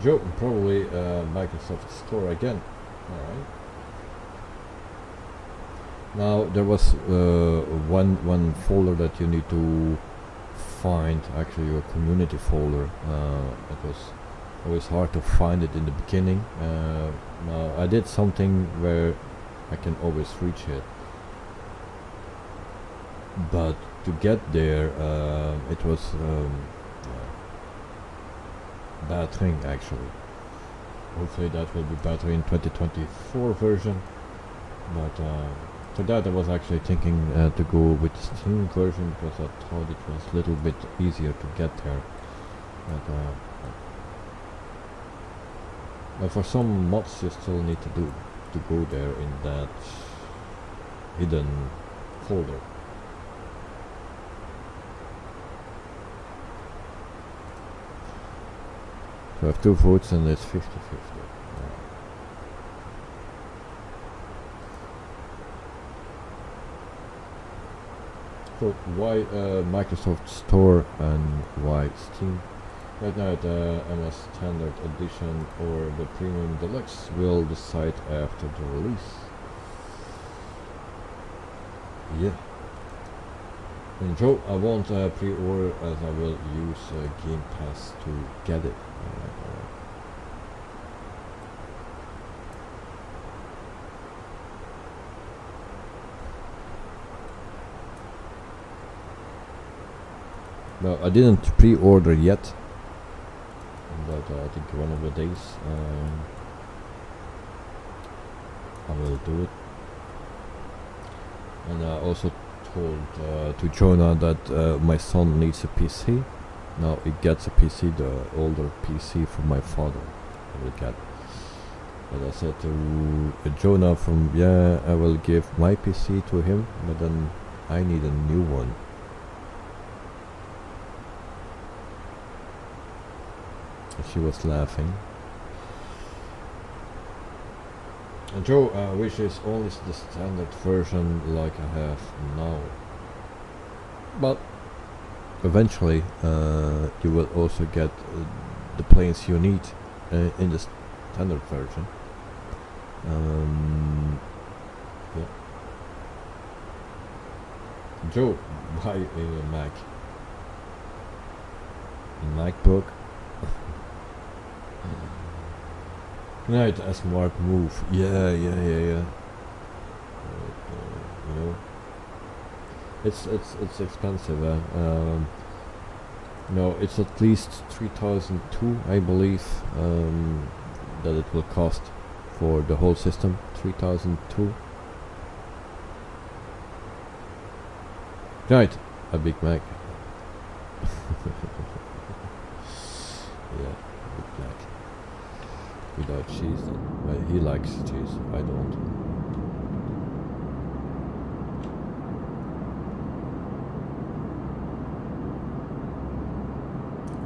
Joe, probably Microsoft Store again. Alright. Now there was one folder that you need to find, actually your community folder. It was always hard to find it in the beginning. Now I did something where I can always reach it, but to get there it was bad thing actually. Hopefully that will be better in 2024 version, but for that I was actually thinking to go with the Steam version, because I thought it was a little bit easier to get there, but for some mods you still need to go there in that hidden folder. So I have 2 votes and it's 50-50. So why Microsoft Store and why Steam? Right now the MS Standard Edition or the Premium Deluxe will decide after the release. Yeah. And Joe, I won't pre-order as I will use Game Pass to get it. Alright. No, I didn't pre-order yet, but I think one of the days I will do it. And I also told to Jonah that my son needs a PC. Now he gets a PC, the older PC from my father. I will get. But I said to Jonah I will give my PC to him, but then I need a new one. She was laughing. And Joe wishes only the standard version like I have now. But eventually you will also get the planes you need in the standard version. Yeah. Joe, buy a Mac. A MacBook. Right, a smart move. Yeah. You know, it's expensive. No, it's at least 3,002, I believe, that it will cost for the whole system. 3,002. Right, a Big Mac. Yeah, Big Mac. Without cheese then. Well, he likes cheese, I don't.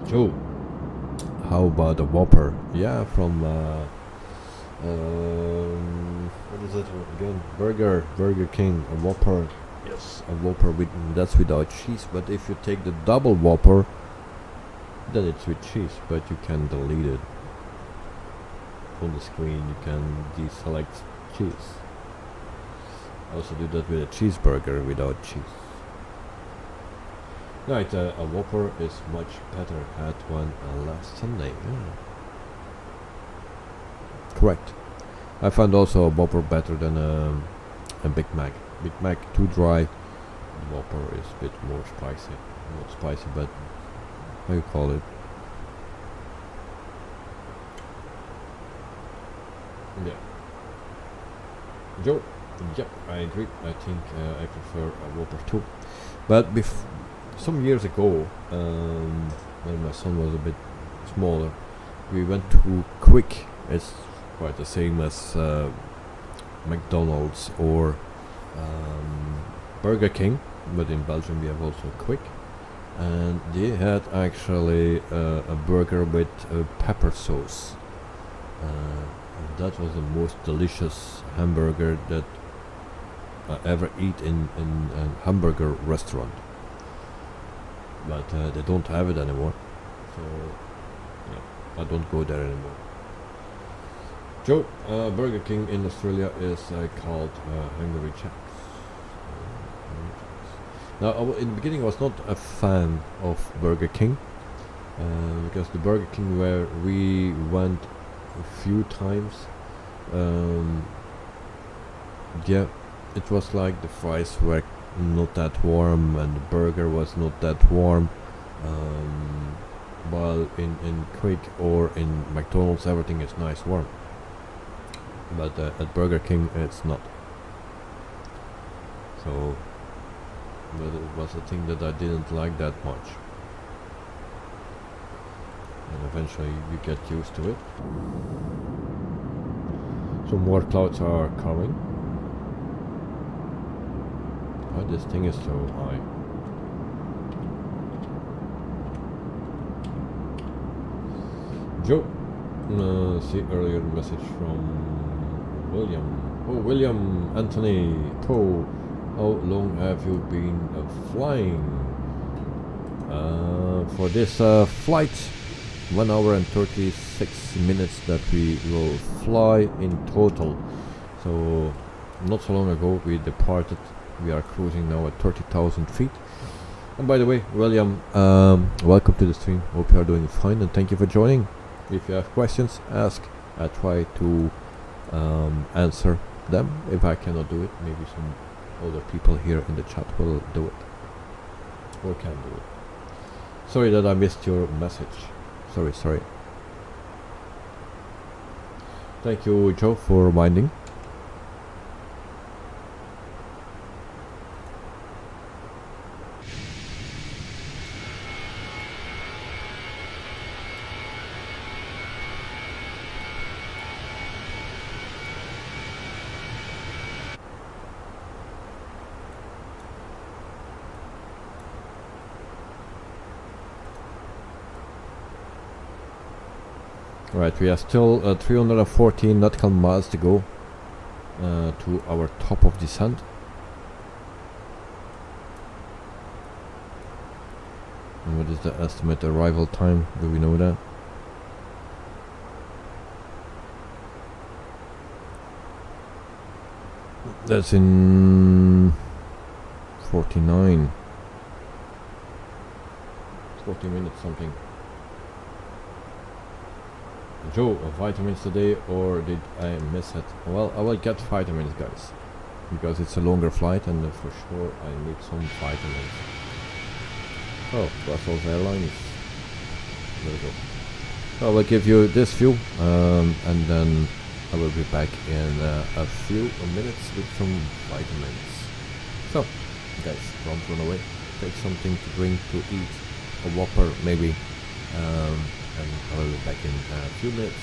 Joe, how about a Whopper? Yeah, from what is it again? Burger King, a Whopper. Yes, a Whopper that's without cheese, but if you take the double Whopper, then it's with cheese, but you can delete it. On the screen you can deselect cheese. Also do that with a cheeseburger without cheese. Right, a Whopper is much better. Had one last Sunday. Yeah. Correct. I found also a Whopper better than a Big Mac. Big Mac too dry. The Whopper is a bit more spicy. Not spicy, but how you call it? Yeah. Joe, yep, I agree. I think I prefer a Whopper too. But some years ago, when my son was a bit smaller, we went to Quick. It's quite the same as McDonald's or Burger King, but in Belgium we have also Quick. And they had actually a burger with pepper sauce. And that was the most delicious hamburger that I ever eat in a hamburger restaurant. But they don't have it anymore, so yeah, I don't go there anymore. Joe, Burger King in Australia is called Hungry Jacks. Now, in the beginning I was not a fan of Burger King, because the Burger King where we went a few times, yeah, it was like the fries were not that warm and the burger was not that warm, while in Quick or in McDonald's everything is nice warm, but at Burger King it's not. So but it was a thing that I didn't like that much, and eventually you get used to it. So more clouds are coming. Oh, this thing is so high. Joe, see earlier message from William. Oh, William Anthony Poe. How long have you been flying? For this flight, 1 hour and 36 minutes that we will fly in total. So not so long ago we departed. We are cruising now at 30,000 feet. And by the way, William, welcome to the stream. Hope you are doing fine and thank you for joining. If you have questions, ask. I try to answer them. If I cannot do it, maybe some other people here in the chat will do it. Or can do it. Sorry that I missed your message. Sorry. Thank you, Joe, for reminding. Right, we are still 314 nautical miles to go to our top of descent. And what is the estimated arrival time? Do we know that? That's in 49. 40 minutes something. Joe, vitamins today, or did I miss it? Well, I will get vitamins, guys, because it's a longer flight and for sure I need some vitamins. Oh, Azores Airlines. There we go. I will give you this view and then I will be back in a few minutes with some vitamins. So, guys, don't run away. Take something to drink, to eat, a Whopper maybe. And I will be back in a few minutes.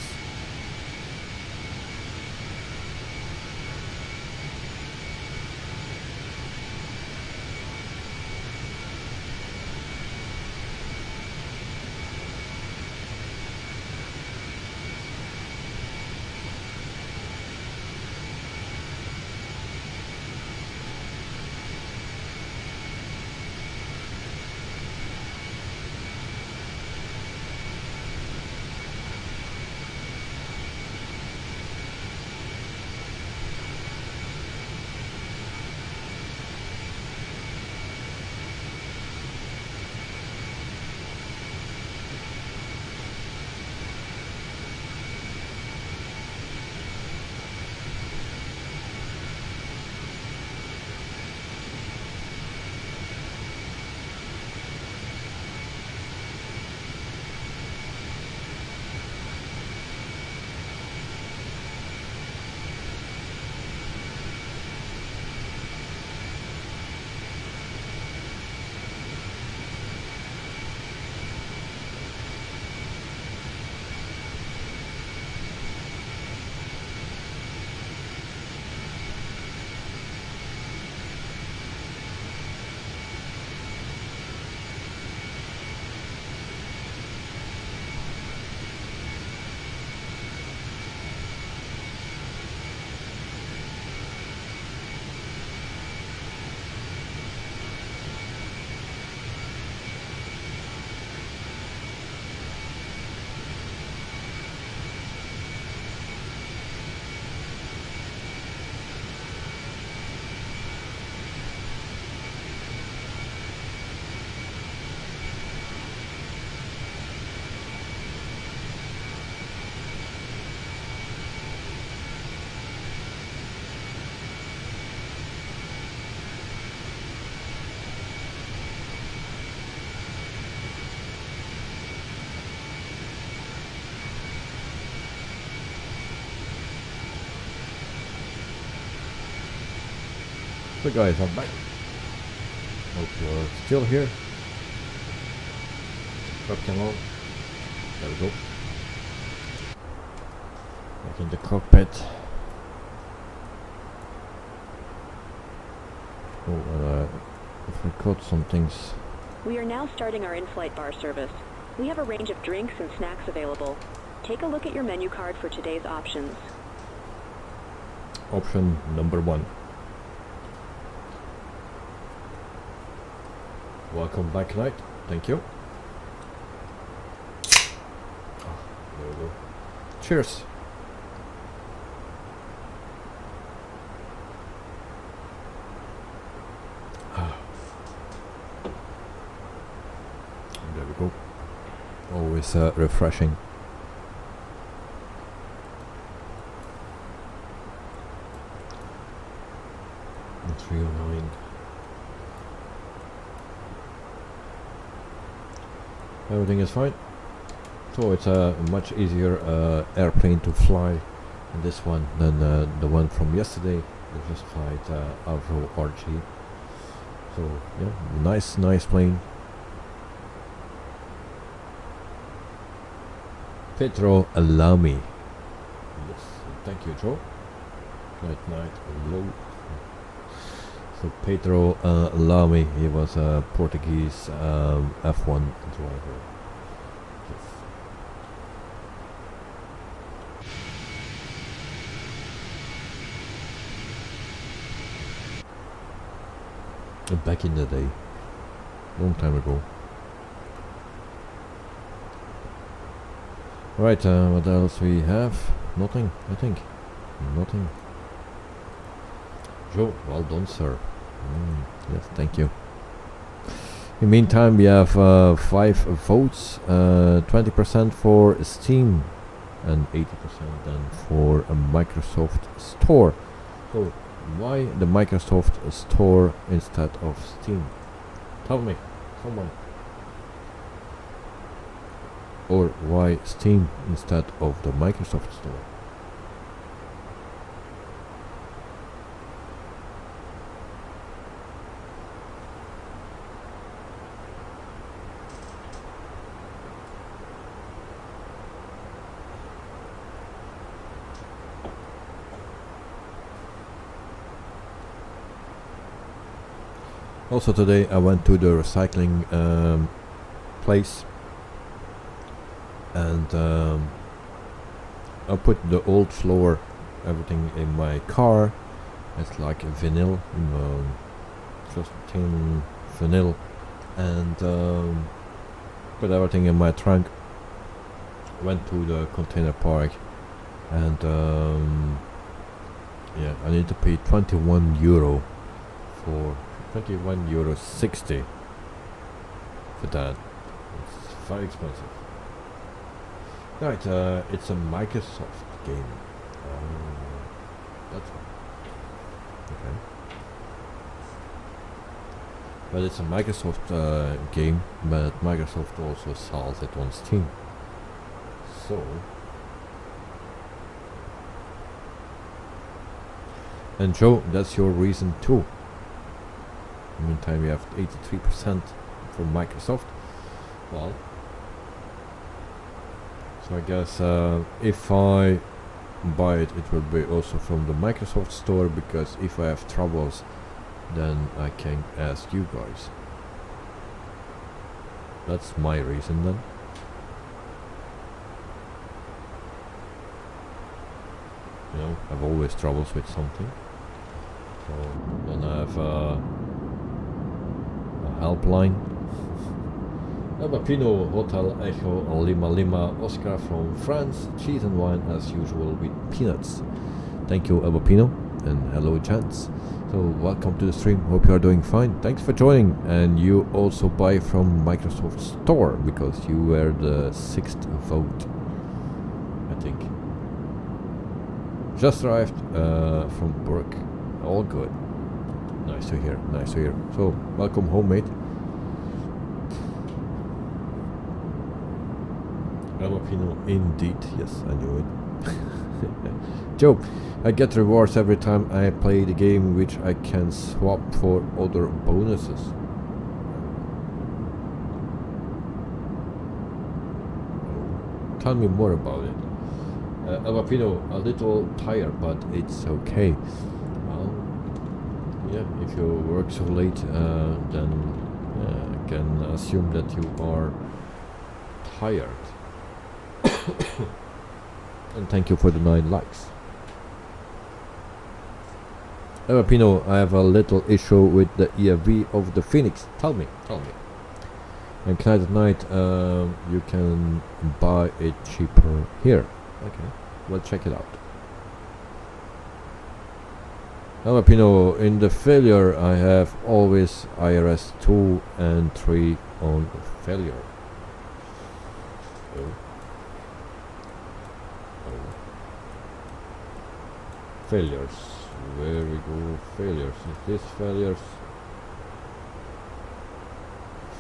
So guys, I'm back. Hope you're still here. Webcam on. There we go. Back in the cockpit. Oh, I forgot some things. We are now starting our in-flight bar service. We have a range of drinks and snacks available. Take a look at your menu card for today's options. Option number 1. Welcome back, Knight. Thank you. There we go. Cheers. There we go. Always refreshing. And 309. Everything is fine. So it's a much easier airplane to fly in this one than the one from yesterday, the first flight Avro RG. So yeah, nice plane. Pedro, allow me. Yes, thank you, Joe. Night, hello. So Pedro Lamy, he was a Portuguese F1 driver. Yes. Back in the day, long time ago. Right, what else we have? Nothing, I think. Nothing. Joe, well done, sir. Yes, thank you. In the meantime, we have 5 votes, 20% for Steam and 80% then for a Microsoft Store. So, why the Microsoft Store instead of Steam? Tell me, someone. Or why Steam instead of the Microsoft Store? Also today I went to the recycling place, and I put the old floor, everything in my car. It's like a vinyl, just tin vinyl, and put everything in my trunk. Went to the container park, and yeah, I need to pay €21 for €21.60 for that. It's very expensive. Right, it's a Microsoft game. That's right. Okay. But it's a Microsoft game, but Microsoft also sells it on Steam. So, and Joe, that's your reason too. In the meantime, we have 83% from Microsoft. Well, so I guess if I buy it, it will be also from the Microsoft Store, because if I have troubles, then I can ask you guys. That's my reason then. You know, I've always troubles with something. So then I have a helpline. Abapino Hotel Echo Lima Lima Oscar from France. Cheese and wine as usual with peanuts. Thank you, Abapino, and hello, gents. So welcome to the stream. Hope you are doing fine. Thanks for joining. And you also buy from Microsoft Store because you were the 6th vote, I think. Just arrived from work. All good. Nice to hear. Nice to hear. So welcome home, mate. Jalapeno, indeed. Yes, I knew it. Joe, I get rewards every time I play the game, which I can swap for other bonuses. Tell me more about it. Jalapeno, a little tired, but it's okay. Well, yeah, if you work so late, then I can assume that you are tired. And thank you for the 9 likes. Pino, I have a little issue with the EFV of the Phoenix. Tell me. And Clyde at Night, you can buy it cheaper here. Okay, well, check it out. Jalapeno, in the failure I have always IRS 2 and 3 on failure. Oh. Failures. Where we go? Failures. If these failures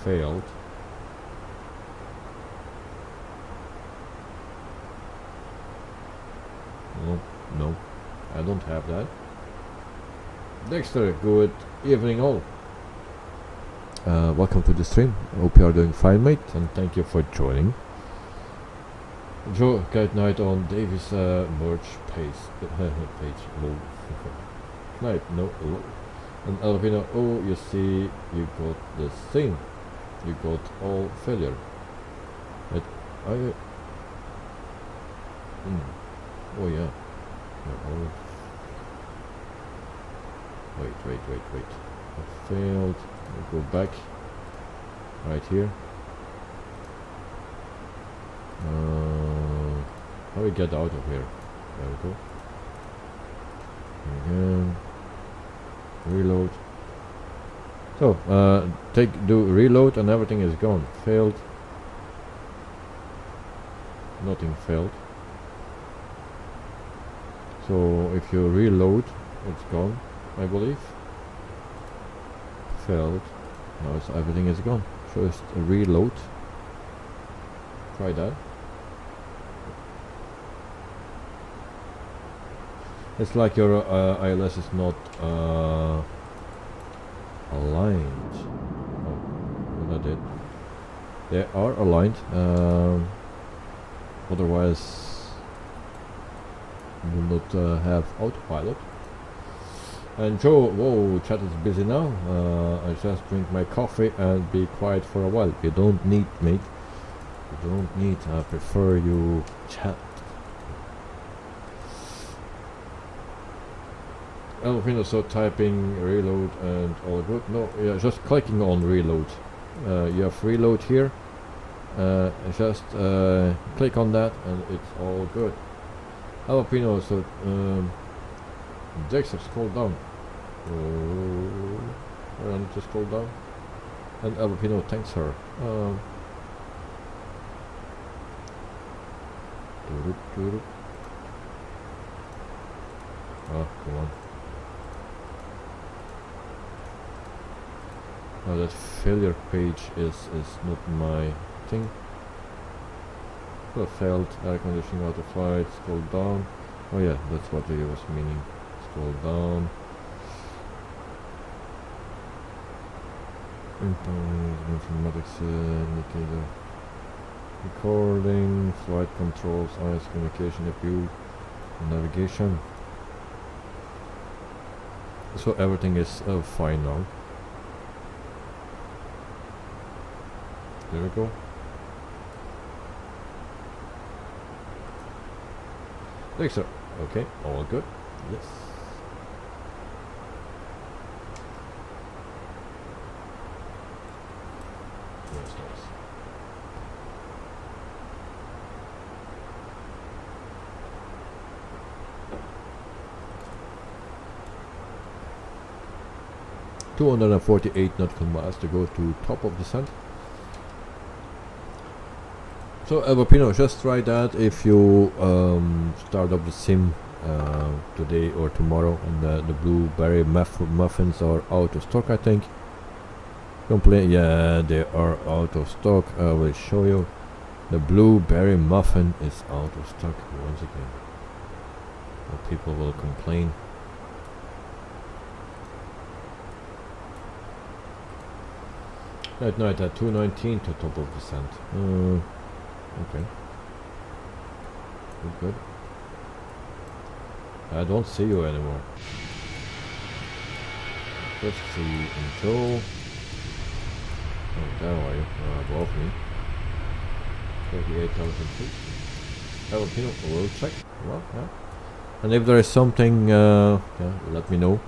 failed, no, I don't have that. Dexter, good evening all. Welcome to the stream. Hope you are doing fine, mate, and thank you for joining. Joe, Kite Night on Davis merch page. Low. Night, no, low. And Alvina, oh, you see, you got the thing. You got all failure. But I. Oh yeah. Oh. Wait. I failed. I go back. Right here. How we get out of here? There we go. Again. Reload. So, do reload and everything is gone. Failed. Nothing failed. So, if you reload, it's gone, I believe. Failed. Now everything is gone. Just reload. Try that. It's like your ILS is not aligned. Oh, not it. They are aligned. Otherwise, you will not have autopilot. And Joe, whoa, chat is busy now. I just drink my coffee and be quiet for a while. You don't need, mate. You don't need. I prefer you chat. Elvino, so typing reload and all good. No, yeah, just clicking on reload. You have reload here. Just click on that and it's all good. Jalapeno, so Dexter, scroll down. I need to scroll down. And Jalapeno thanks her. Oh, come on. Oh, that failure page is not my thing. So failed air conditioning auto flight, scroll down. Oh yeah, that's what he was meaning. Scroll down. Informatics indicator. Recording, flight controls, IS communication, view, navigation. So everything is fine now. There we go. Dexter, okay, all good. Yes. Yes, nice. $248 nautical miles to go to top of descent. So Elvapino, just try that if you start up the sim today or tomorrow, and the blueberry muffins are out of stock, I think. Complain, yeah, they are out of stock. I will show you. The blueberry muffin is out of stock once again. Well, people will complain. At night at 219 to top of descent. Okay. Good. I don't see you anymore. Just see in Joe. Oh, there are you. Above me. 38,000 feet. Filipino, we'll check. Well, yeah. And if there is something, yeah, let me know.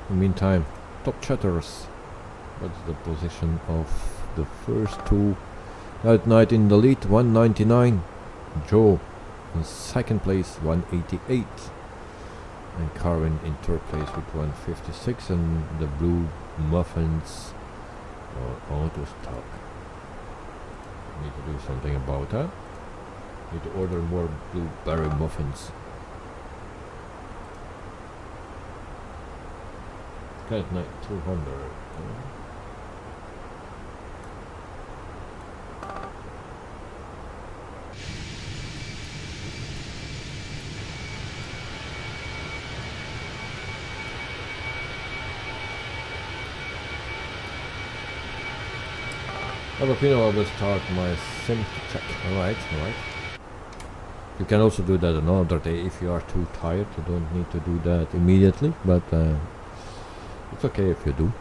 In the meantime, top chatters. What's the position of the first two? At night in the lead, 199. Joe in second place, 188. And Carvin in third place with 156. And the blue muffins are out of stock. Need to do something about that. Need to order more blueberry muffins. Cat Night 200. Filipino, I will start my sim check. Alright. You can also do that another day if you are too tired. You don't need to do that immediately, but it's okay if you do.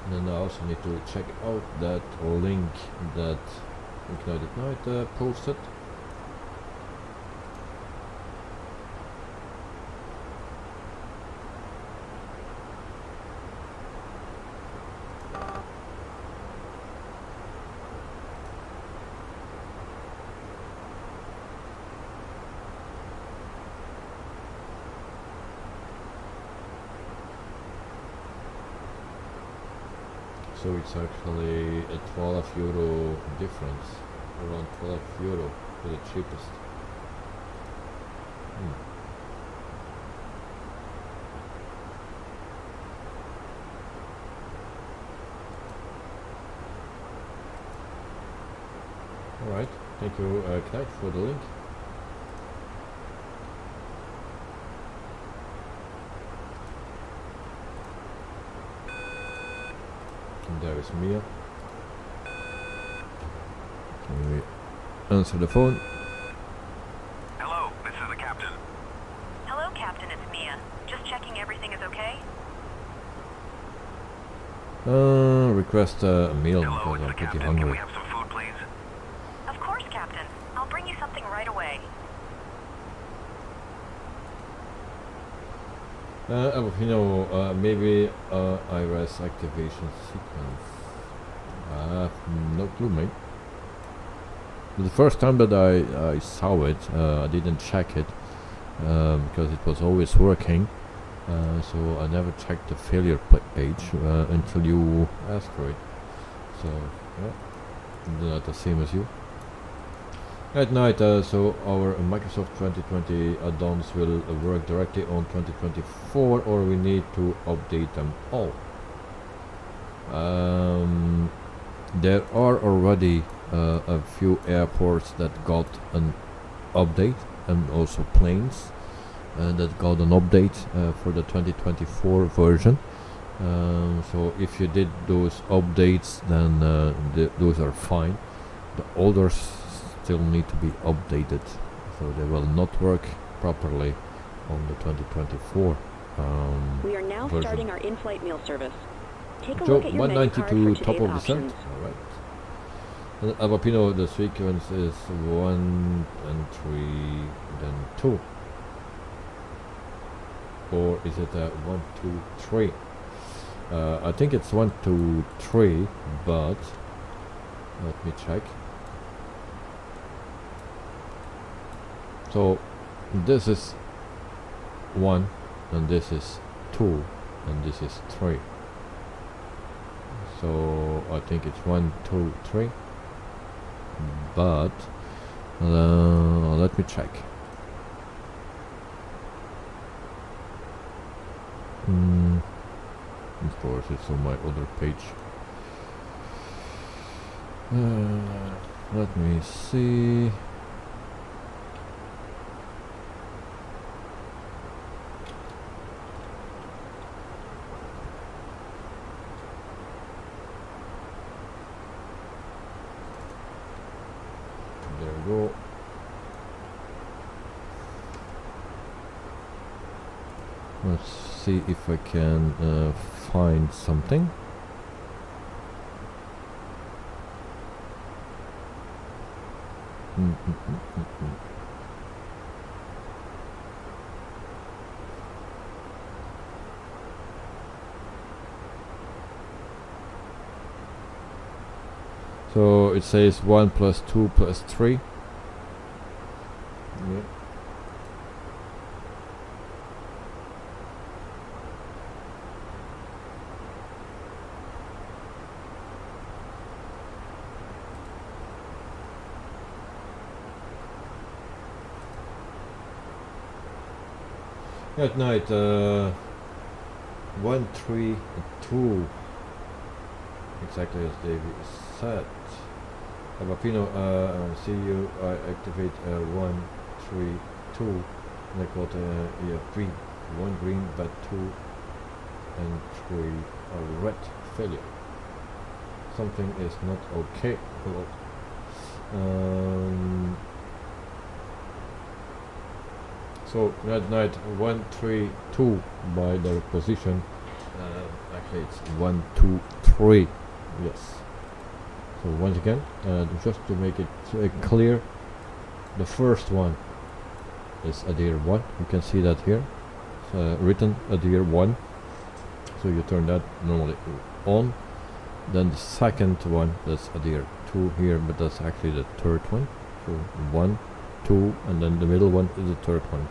And then I also need to check out that link that Ignited Night posted. So it's actually a 12 euro difference, around 12 euro for the cheapest. Alright, thank you Knight for the link. And there is Mia. Can we answer the phone? Hello, this is the captain. Hello, Captain, it's Mia. Just checking everything is okay? Request a meal Hello, because it's I'm the pretty captain. Can we hungry. have some food, please? Of course, Captain. I'll bring you something right away. Maybe iris activation sequence. No clue, mate. The first time that I saw it, I didn't check it because it was always working. So I never checked the failure page until you asked for it. So yeah, not the same as you. At night, so our Microsoft 2020 add-ons will work directly on 2024, or we need to update them all. There are already a few airports that got an update, and also planes that got an update for the 2024 version. So if you did those updates, then those are fine. The others still need to be updated, so they will not work properly on the 2024 We are now version. starting our in-flight meal service. Take a Joe, look at your menu card 192 for top today's of the cent. options. Alright. And Avapino, the sequence is 1 and 3, then 2. Or is it 1, 2, 3? I think it's 1, 2, 3, but let me check. So this is 1, and this is 2, and this is 3. So I think it's 1, 2, 3. But let me check. Of course, it's on my other page. Let me see. There we go. Let's see if I can find something. So it says 1 plus 2 plus 3. Yeah. At night, 132, exactly as David said. Abapino, see you activate 132, and I got yeah, 3, 1 green, but 2 and 3 are red failure. Something is not okay. Hello. So at night 132 by the position. Actually, it's 123. Yes. So once again, just to make it clear, the first one is Adir 1. You can see that here, written Adir 1. So you turn that normally on. Then the second one, that's Adir 2 here, but that's actually the third one. So 1, 2, and then the middle one is the third one.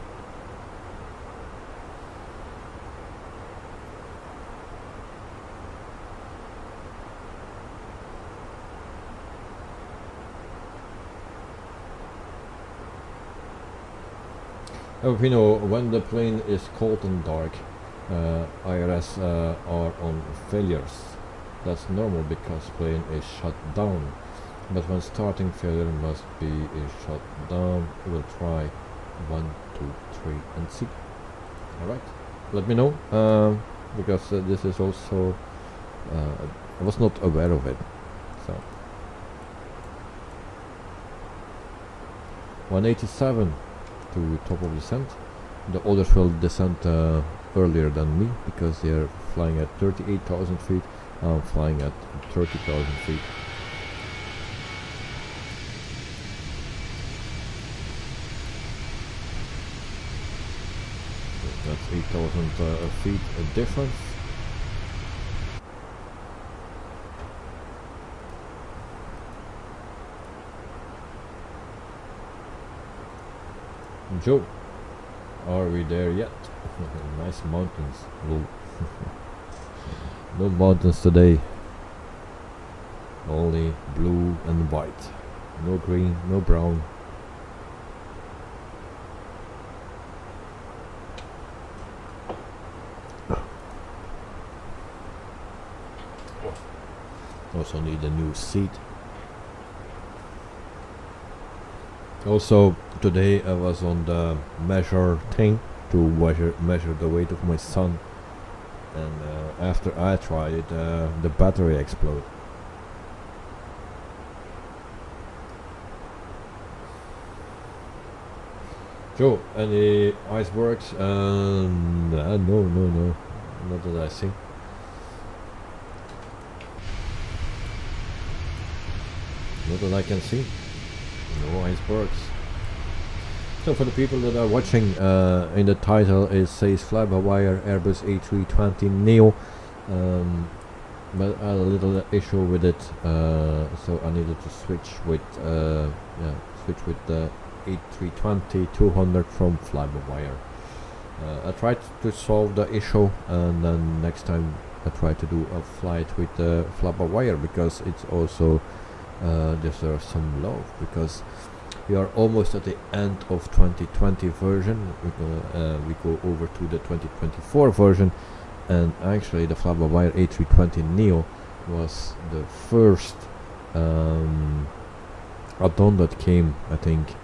You know, when the plane is cold and dark, IRS are on failures. That's normal because plane is shut down. But when starting, failure must be shut down. We'll try 1, 2, 3 and see. Alright, let me know, because this is also I was not aware of it. So 187 to top of descent. The others will descend earlier than me because they are flying at 38,000 feet. I'm flying at 30,000 feet. So that's 8,000 feet difference. Joe, are we there yet? Nice mountains. No mountains today. Only blue and white. No green, no brown. Also need a new seat. Also today I was on the measure thing to measure the weight of my son, and after I tried it, the battery exploded. Joe, any icebergs? No, not that I see. Not that I can see. No icebergs. So for the people that are watching, in the title it says FlyByWire Airbus A320 Neo, but I had a little issue with it, so I needed to switch with the A320-200 from FlyByWire. I tried to solve the issue, and then next time I try to do a flight with FlyByWire, because it's also deserves some love, because we are almost at the end of 2020 version. We go over to the 2024 version, and actually the FlyByWire A320 Neo was the first add-on that came, I think,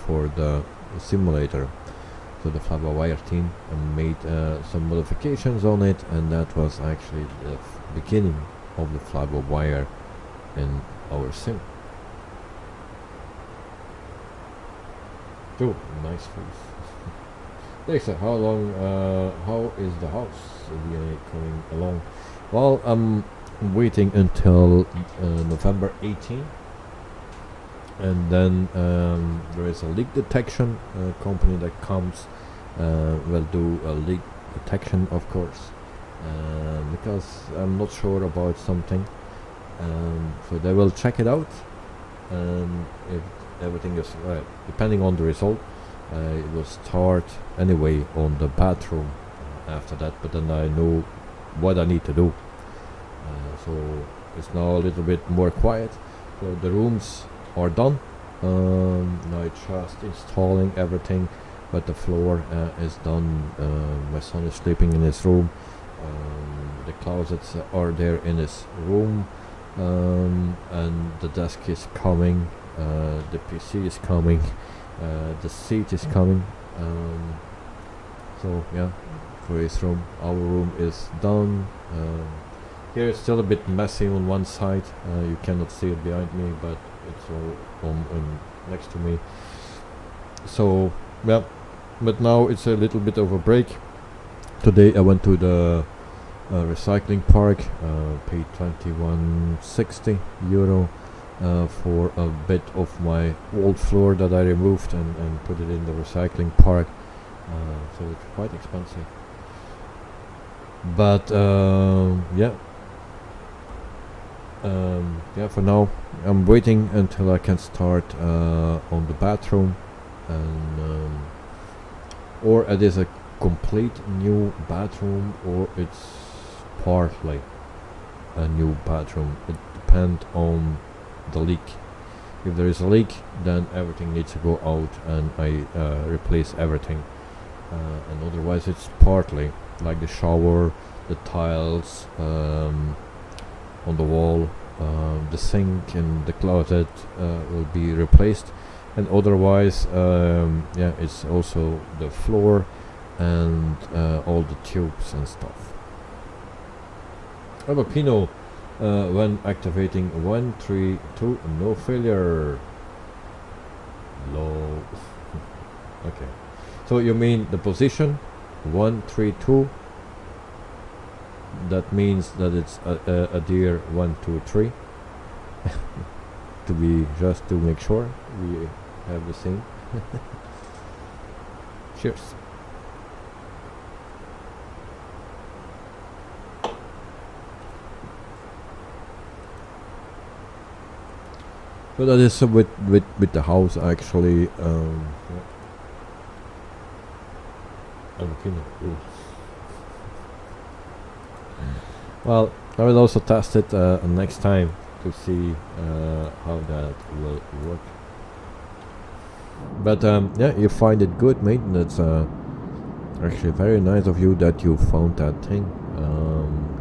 for the simulator. So the FlyByWire team made some modifications on it, and that was actually the beginning of the FlyByWire in our sim. Oh, nice face. Lisa, how is the house coming along? Well, I'm waiting until November 18 And then there is a leak detection company that comes, will do a leak detection, of course, because I'm not sure about something. So they will check it out, and if everything is right, depending on the result, it will start anyway on the bathroom after that, but then I know what I need to do. So it's now a little bit more quiet. So the rooms are done. Now it's just installing everything, but the floor is done. My son is sleeping in his room. The closets are there in his room, and the desk is coming. The PC is coming. The seat is coming. So yeah, for his room, our room is done. Here it's still a bit messy on one side. You cannot see it behind me, but it's all on next to me. So yeah, but now it's a little bit of a break. Today I went to the recycling park, paid €21.60 for a bit of my old floor that I removed and put it in the recycling park. So it's quite expensive, but yeah. For now I'm waiting until I can start on the bathroom, and or it is a complete new bathroom, or it's partly a new bathroom. It depends on the leak. If there is a leak, then everything needs to go out and I replace everything, and otherwise it's partly, like the shower, the tiles on the wall, the sink and the closet will be replaced, and otherwise yeah, it's also the floor and all the tubes and stuff. Avapino when activating 132, no failure. Low. Okay, so you mean the position 132? That means that it's a deer 1, 2, 3. To be just to make sure we have the same. Cheers. So that is with the house actually. Yeah. Well, I will also test it next time to see how that will work. But yeah, you find it good, mate. That's actually very nice of you that you found that thing,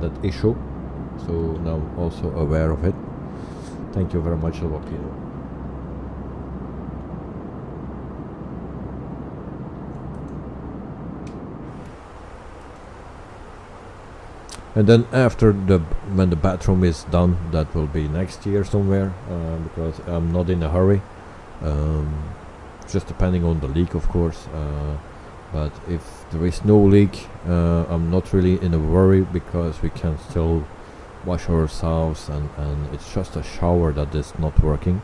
that issue. So now I'm also aware of it. Thank you very much, Alvapino. And then after when the bathroom is done, that will be next year somewhere, because I'm not in a hurry. Just depending on the leak, of course. But if there is no leak, I'm not really in a worry, because we can still wash ourselves, and it's just a shower that is not working.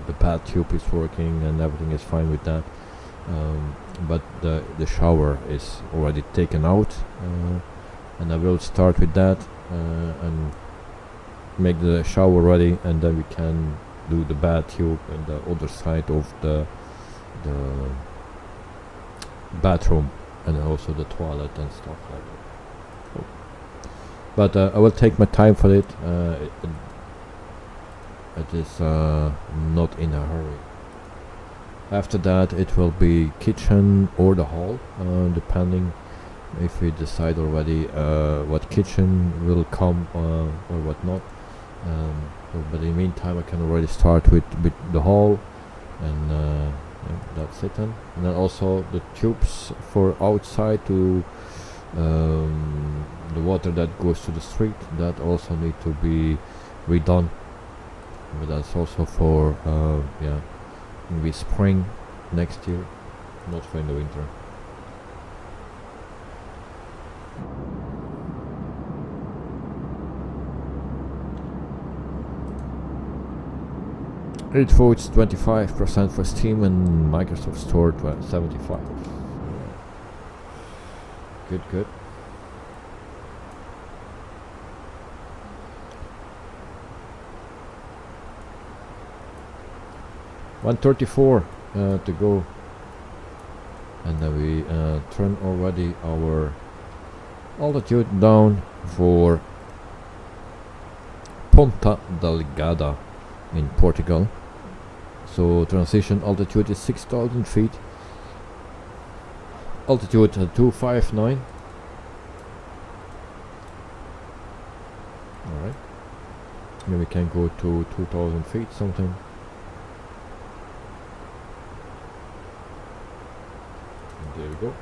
The bath tube is working and everything is fine with that. But the shower is already taken out. And I will start with that and make the shower ready, and then we can do the bath tube and the other side of the bathroom, and also the toilet and stuff like that. So, but I will take my time for it. It is not in a hurry. After that it will be kitchen or the hall, depending if we decide already what kitchen will come or what not. But in the meantime I can already start with the hall, and yeah, that's it then. And then also the tubes for outside to the water that goes to the street, that also need to be redone. But that's also for yeah, maybe spring next year, not for in the winter. 8 votes, 25% for Steam, and Microsoft Store 75. Good, good. $134 to go, and then we turn already our altitude down for Ponta Delgada in Portugal. So transition altitude is 6,000 feet. Altitude 259. Alright. Then we can go to 2,000 feet something. And there we go.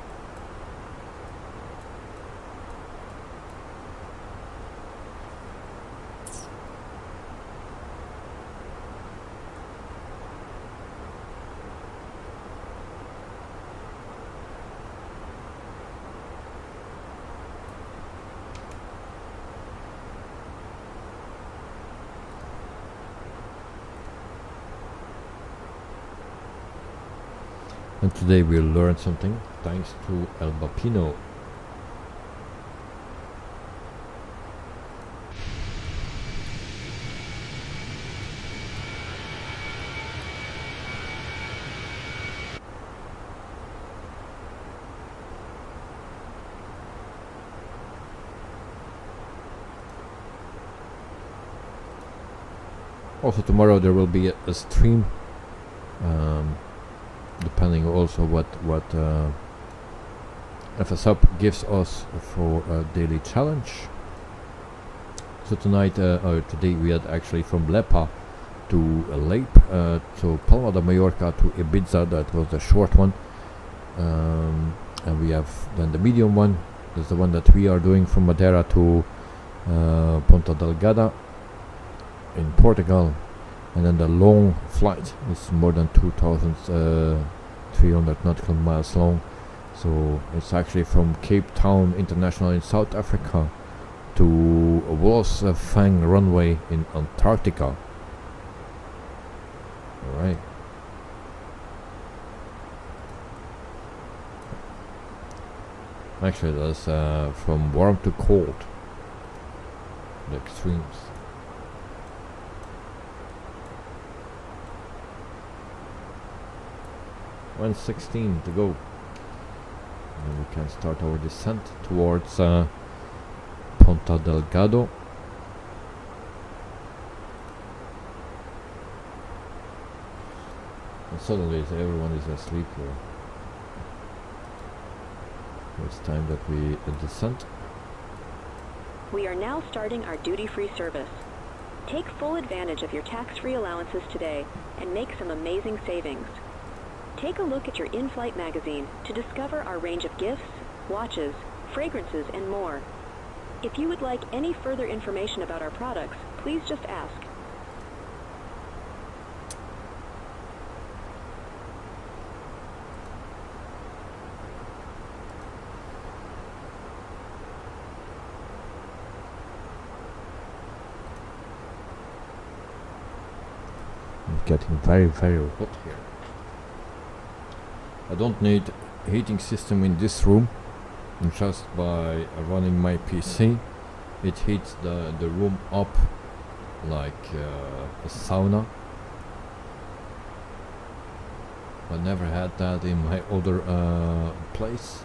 And today we'll learn something thanks to El Bapino. Also tomorrow there will be a stream, depending also what FSUp gives us for a daily challenge. So tonight or today we had actually from Lepa to Leip, so Palma de Mallorca to Ibiza. That was the short one, and we have then the medium one. That's the one that we are doing from Madeira to Ponta Delgada in Portugal, and then the long flight is more than 2,300 nautical miles long. So it's actually from Cape Town International in South Africa to Wolfsfang runway in Antarctica. Alright. Actually that's from warm to cold, the extremes. $116 to go, and we can start our descent towards Ponta Delgada. And suddenly everyone is asleep here. It's time that we descend. We are now starting our duty-free service. Take full advantage of your tax-free allowances today and make some amazing savings. Take a look at your in-flight magazine to discover our range of gifts, watches, fragrances, and more. If you would like any further information about our products, please just ask. It's getting very, very hot here. I don't need heating system in this room, and just by running my PC it heats the room up like a sauna. I never had that in my other place,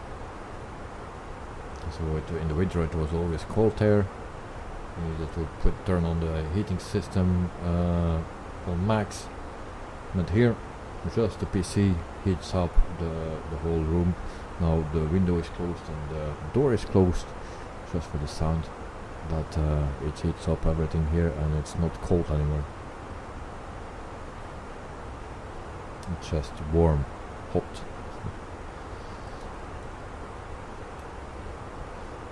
so in the winter it was always cold there. You needed to turn on the heating system on max, but here just the PC heats up the whole room. Now the window is closed and the door is closed just for the sound, but it heats up everything here and it's not cold anymore. It's just warm, hot.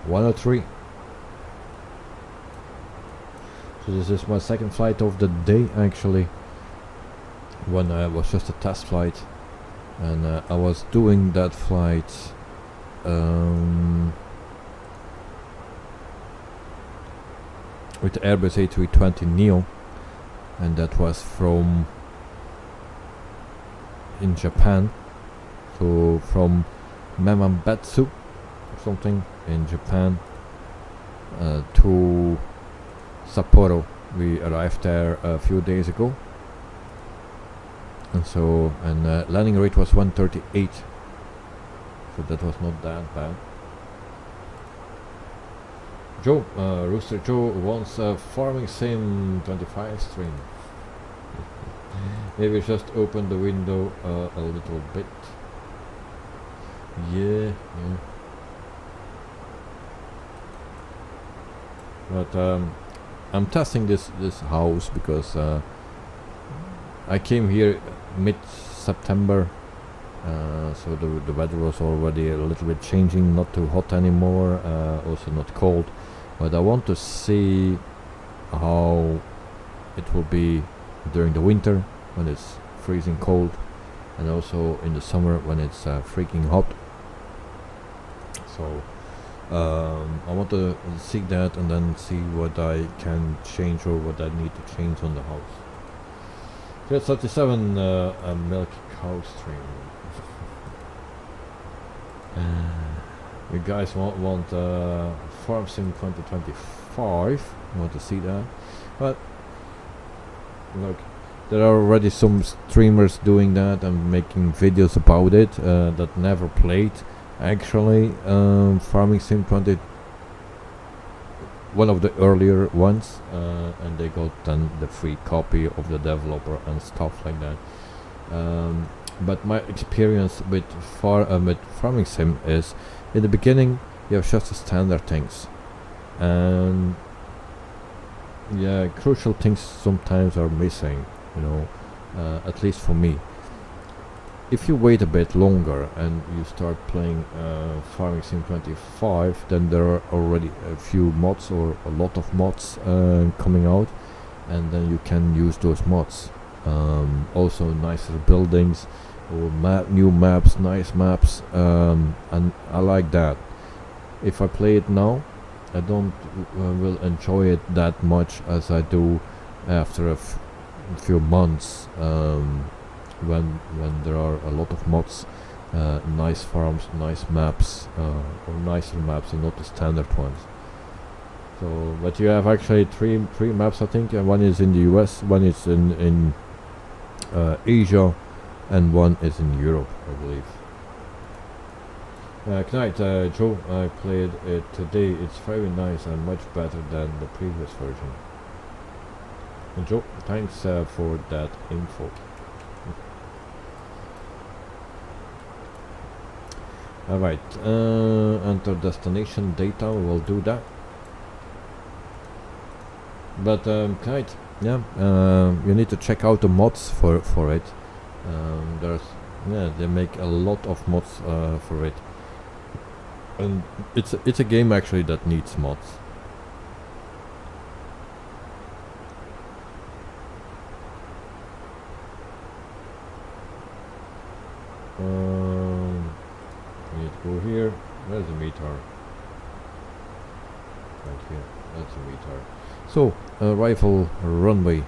103. So this is my second flight of the day actually. One was just a test flight, and I was doing that flight with the Airbus A320 Neo, and that was from in Japan. So from Mamambetsu, something in Japan, to Sapporo. We arrived there a few days ago, and so landing rate was 138. So that was not that bad. Joe, Rooster Joe wants a Farming Sim 25 stream. Maybe just open the window a little bit. Yeah. But I'm testing this house because I came here mid-September, so the weather was already a little bit changing, not too hot anymore, also not cold. But I want to see how it will be during the winter when it's freezing cold, and also in the summer when it's freaking hot. So I want to see that and then see what I can change or what I need to change on the house. Here's 37 a milk cow stream. You guys want Farm Sim 2025? You want to see that? But look, there are already some streamers doing that and making videos about it that never played. Actually, Farming Sim 20, one of the earlier ones, and they got then the free copy of the developer and stuff like that. But my experience with Farming Sim is, in the beginning you have just the standard things, and yeah, crucial things sometimes are missing, you know, at least for me. If you wait a bit longer and you start playing Farming Sim 25, then there are already a few mods or a lot of mods coming out, and then you can use those mods. Also nicer buildings or new maps, nice maps, and I like that. If I play it now, I don't will enjoy it that much as I do after a few months, when there are a lot of mods, nice farms, nice maps, or nicer maps and not the standard ones. So, but you have actually three maps, I think, and one is in the US, one is in Asia, and one is in Europe, I believe. Good night, Joe. I played it today. It's very nice and much better than the previous version. And Joe, thanks for that info. Alright, enter destination data, we'll do that. But Knight, yeah, you need to check out the mods for it. They make a lot of mods for it. And it's a game actually that needs mods. We need to go here. Where's the meter? Right here. That's the meter. So rifle runway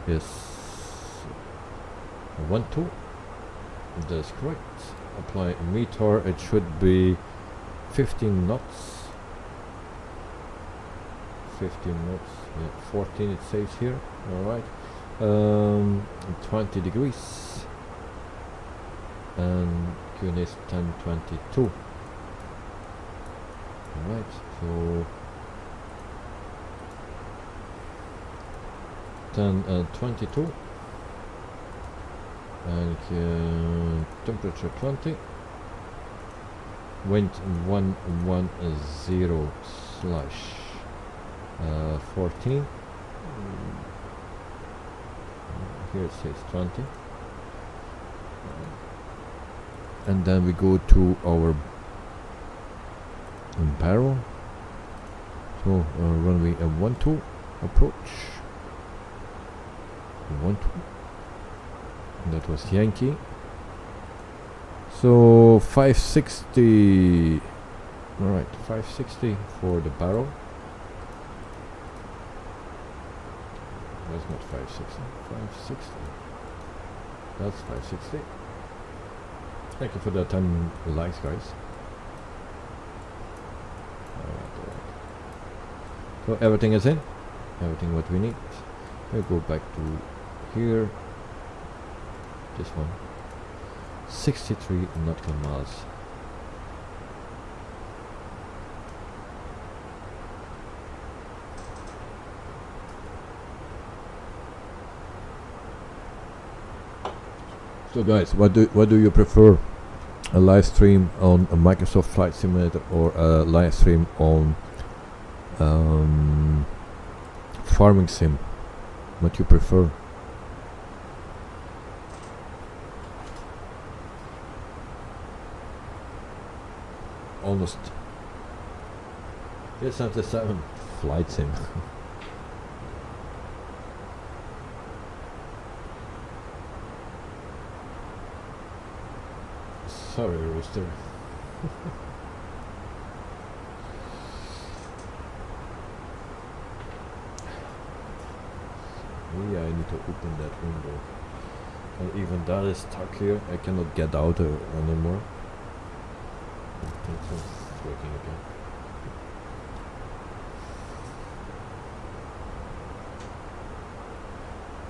is 12. That's correct. Apply a meter. It should be 15 knots. 15 knots. Yeah, 14 it says here. Alright. 20 degrees. And QN is 1022. Alright, so 1022. And temperature 20. Wind 110 / 14. Here it says 20. And then we go to our barrel. So runway 12 approach. 12. That was Yankee. So 560. Alright, 560 for the barrel. That's not 560. 560. That's 560. Thank you for the 10 likes, guys. Alright. So everything is in. Everything what we need. We'll go back to here. This one. 63 nautical miles. So guys, what do you prefer? A live stream on a Microsoft Flight Simulator or a live stream on farming sim? What you prefer? Honest. Yes, 77 flight sim. Sorry, Rooster. Yeah, I need to open that window. And even that is stuck here. I cannot get out anymore. It's working again.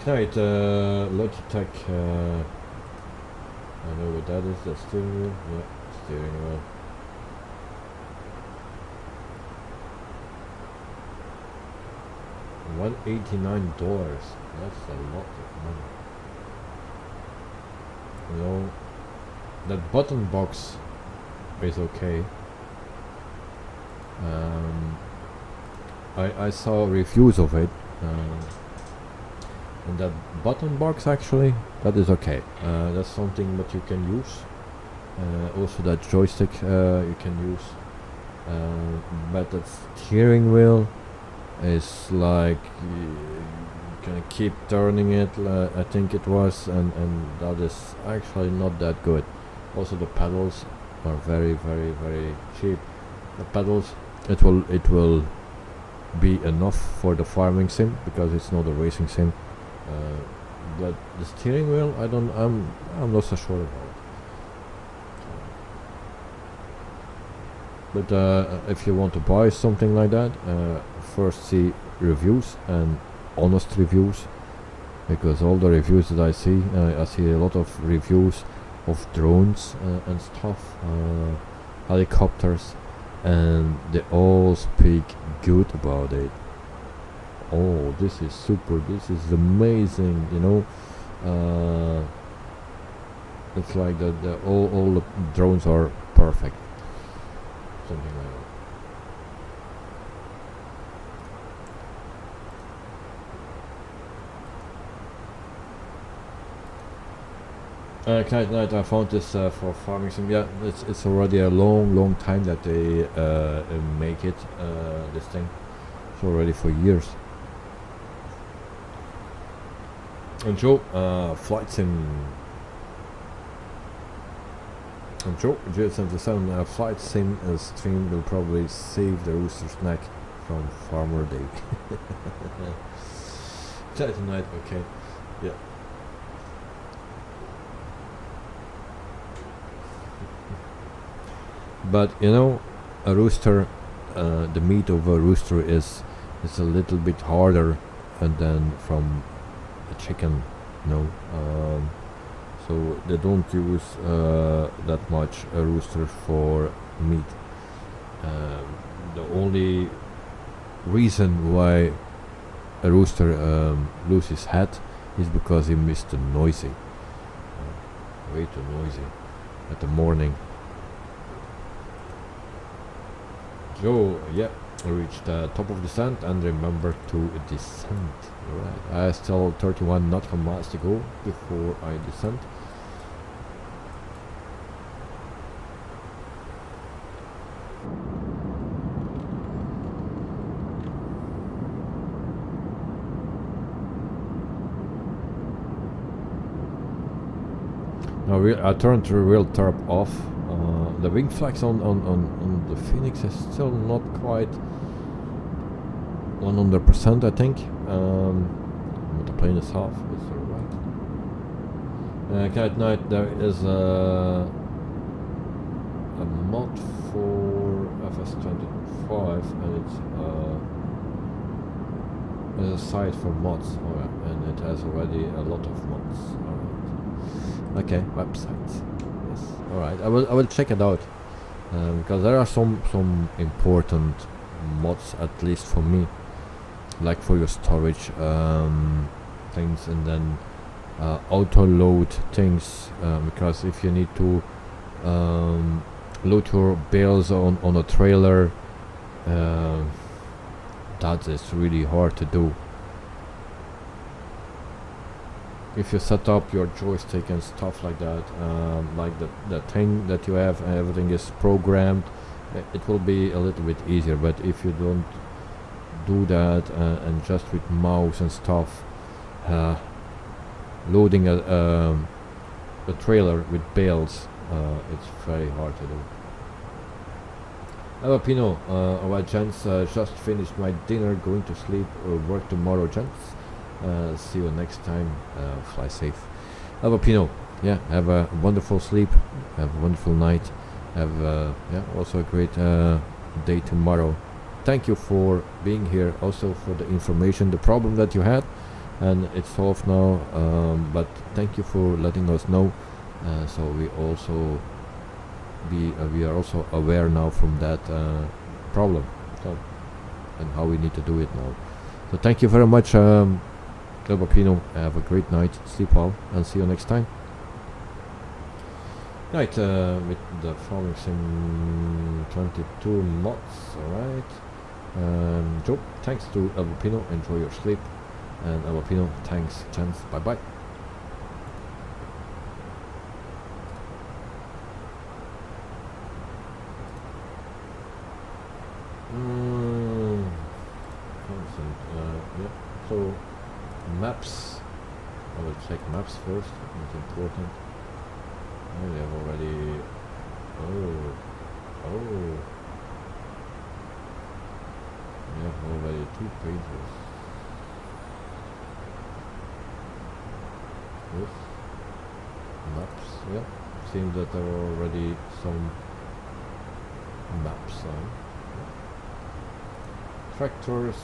Right, Logitech. I know what that is. The steering wheel. Yeah, steering wheel. $189. That's a lot of money. You know, that button box is okay. I saw reviews of it. And that button box actually, that is okay. That's something that you can use. Also that joystick you can use. But the steering wheel is like you can keep turning it, I think it was, and that is actually not that good. Also the pedals are very, very, very cheap. The pedals, it will be enough for the farming sim because it's not a racing sim. But the steering wheel, I'm not so sure about it. But if you want to buy something like that, first see reviews and honest reviews, because all the reviews that I see a lot of reviews of drones and stuff, helicopters, and they all speak good about it. Oh, this is super, this is amazing, you know. It's like all the drones are perfect, something like that. Night, I found this for farming sim. Yeah, it's already a long time that they make it, this thing. It's already for years. And Joe, flight sim. And Joe, J77 flight sim stream will probably save the rooster's neck from Farmer Day. Tonight, okay, yeah. But you know, a rooster, the meat of a rooster is a little bit harder than from a chicken, you know. So they don't use that much a rooster for meat. The only reason why a rooster loses his head is because he missed the noisy, way too noisy at the morning. Joe, yeah, reached the top of the descent and remember to descend. Right, I still 31 nautical miles to go before I descend. Now I turned the real tarp off. The wing flags on the Phoenix is still not quite 100%, I think. But the plane is half, is alright. At night there is a mod for FS25 and it's there's a site for mods, and it has already a lot of mods. Alright. Okay, websites. Yes. Alright, I will check it out because there are some important mods, at least for me, like for your storage things, and then auto load things, because if you need to load your bales on a trailer, that is really hard to do. If you set up your joystick and stuff like that, like the thing that you have, everything is programmed, it will be a little bit easier. But if you don't do that and just with mouse and stuff, loading a trailer with bales, it's very hard to do. Hello Pino, alright gents, just finished my dinner, going to sleep, work tomorrow gents. See you next time, fly safe. Hello Pino, yeah, have a wonderful sleep, have a wonderful night, have yeah, also a great day tomorrow. Thank you for being here, also for the information, the problem that you had, and it's solved now, but thank you for letting us know, so we also we are also aware now from that problem, so, and how we need to do it now. So thank you very much, Pino. Have a great night, sleep well, and see you next time. Right, with the following sim 22 mods, alright. Joe, thanks to Pino, enjoy your sleep, and Pino, thanks, chance, bye bye. Yeah. So maps, I will check maps first, it's important. Oh, they have already, we have already 2 pages. Yes, maps, yeah, seems that there are already some maps on. Tractors.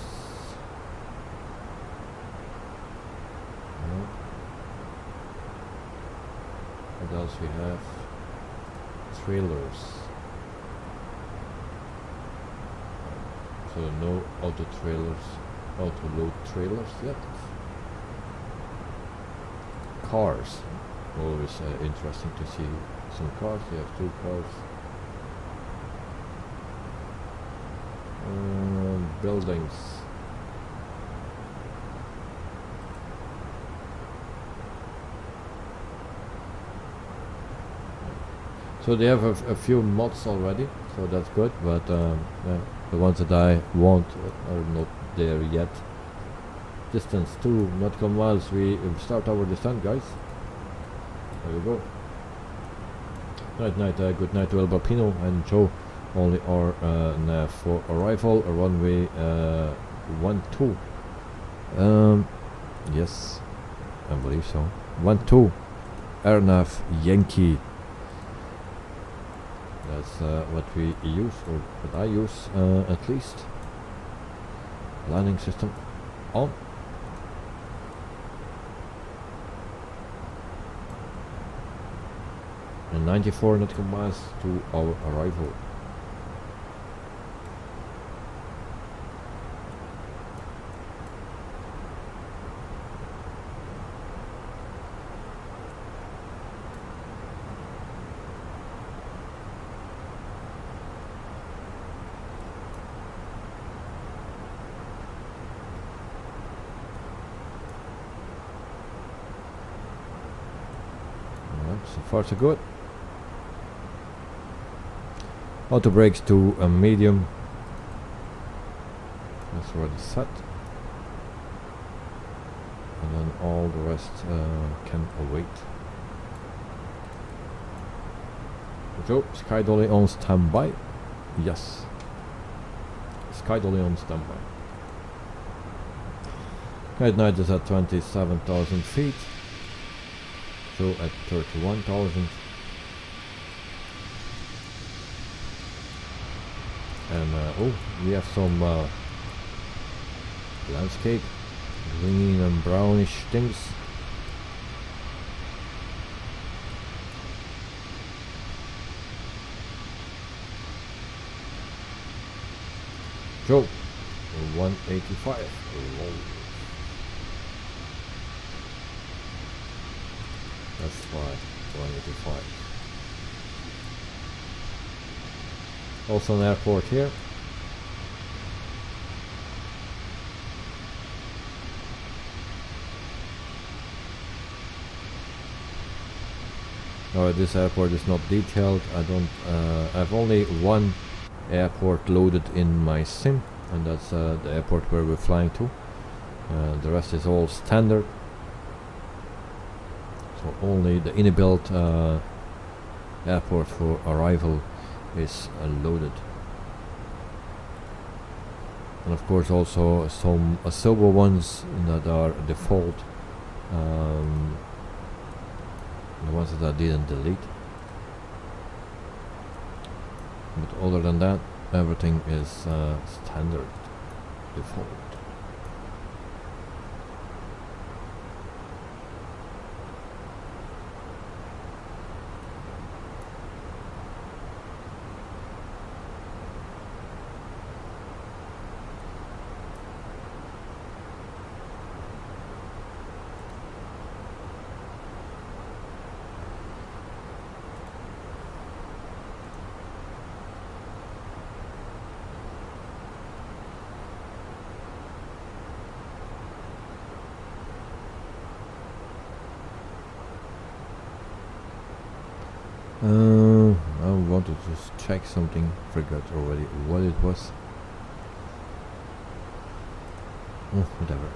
What else we have? Trailers. So no auto trailers, auto load trailers yet. Cars. Always interesting to see some cars. We have 2 cars. Buildings. So they have a few mods already, so that's good, but yeah, the ones that I want are not there yet. Distance 2 nautical miles, we start our descent, guys. There we go. Good night to El Pino and Joe. Only our nav for arrival, runway 12. Yes, I believe so. 12, air nav Yankee. That's what we use, or what I use at least. Landing system on. And 94 nautical miles to our arrival. So far so good. Auto brakes to a medium. That's already set. And then all the rest can await. So, Sky Dolly on standby. Yes. Sky Dolly on standby. At night is at 27,000 feet. So at 31,000. And oh, we have some landscape, green and brownish things. So 185. Whoa. That's why 185. Also an airport here. This airport is not detailed. I've only one airport loaded in my sim, and that's the airport where we're flying to. The rest is all standard. So only the inbuilt airport for arrival is loaded. And of course also some silver ones that are default, the ones that I didn't delete. But other than that, everything is standard default. I wanted to just check something, forgot already what it was. Whatever.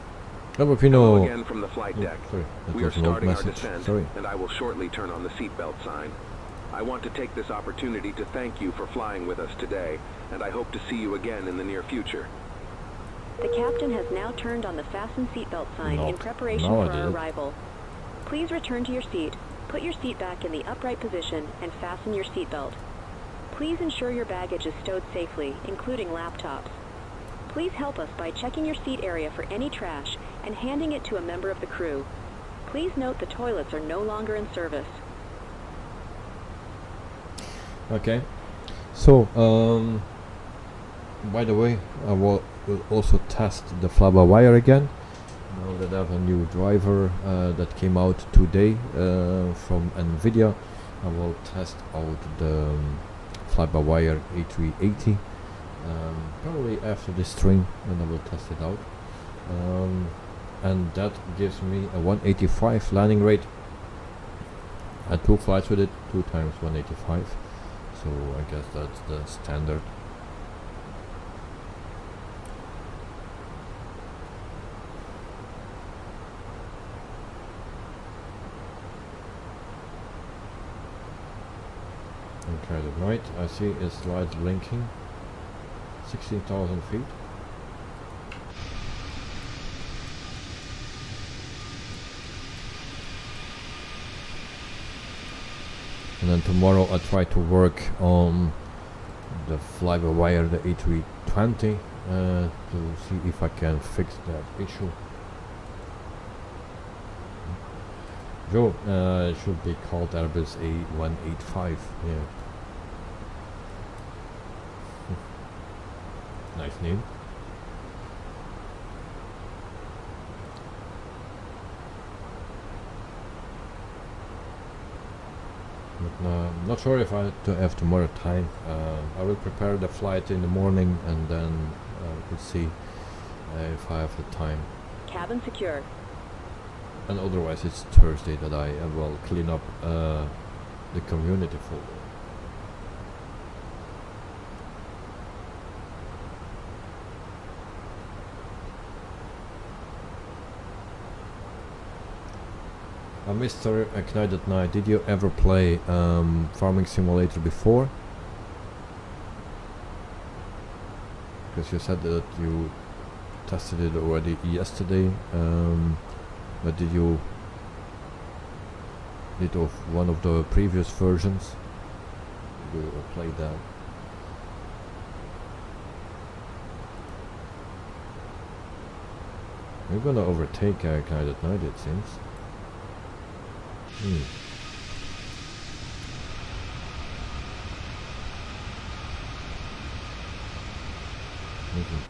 Hello again from the flight deck. Sorry, We are was an old starting our message. descent, Sorry. and I will shortly turn on the seatbelt sign. I want to take this opportunity to thank you for flying with us today, and I hope to see you again in the near future. The captain has now turned on the fasten seatbelt sign in preparation No, I for our didn't. arrival. Please return to your seat, put your seat back in the upright position, and fasten your seatbelt. Please ensure your baggage is stowed safely, including laptops. Please help us by checking your seat area for any trash and handing it to a member of the crew. Please note the toilets are no longer in service. Okay. So, by the way, I will also test the FlyByWire again. Now that I have a new driver that came out today from NVIDIA, I will test out the FlyByWire A320. Probably after this stream, and I will test it out. And that gives me a 185 landing rate. I had 2 flights with it, 2 times 185. So I guess that's the standard. Okay, the night I see is light blinking. 16,000 feet. And then tomorrow I try to work on the FlyByWire, the A320, to see if I can fix that issue. Joe, it should be called Airbus A185. Yeah. Nice name. But I'm not sure if I have tomorrow time. I will prepare the flight in the morning, and then we'll see if I have the time. Cabin secure. And otherwise it's Thursday that I will clean up the community folder. Mr. Knight at Night, did you ever play Farming Simulator before? Because you said that you tested it already yesterday, but did you it of one of the previous versions. We'll play that. We're gonna overtake our kind at night, it seems. Making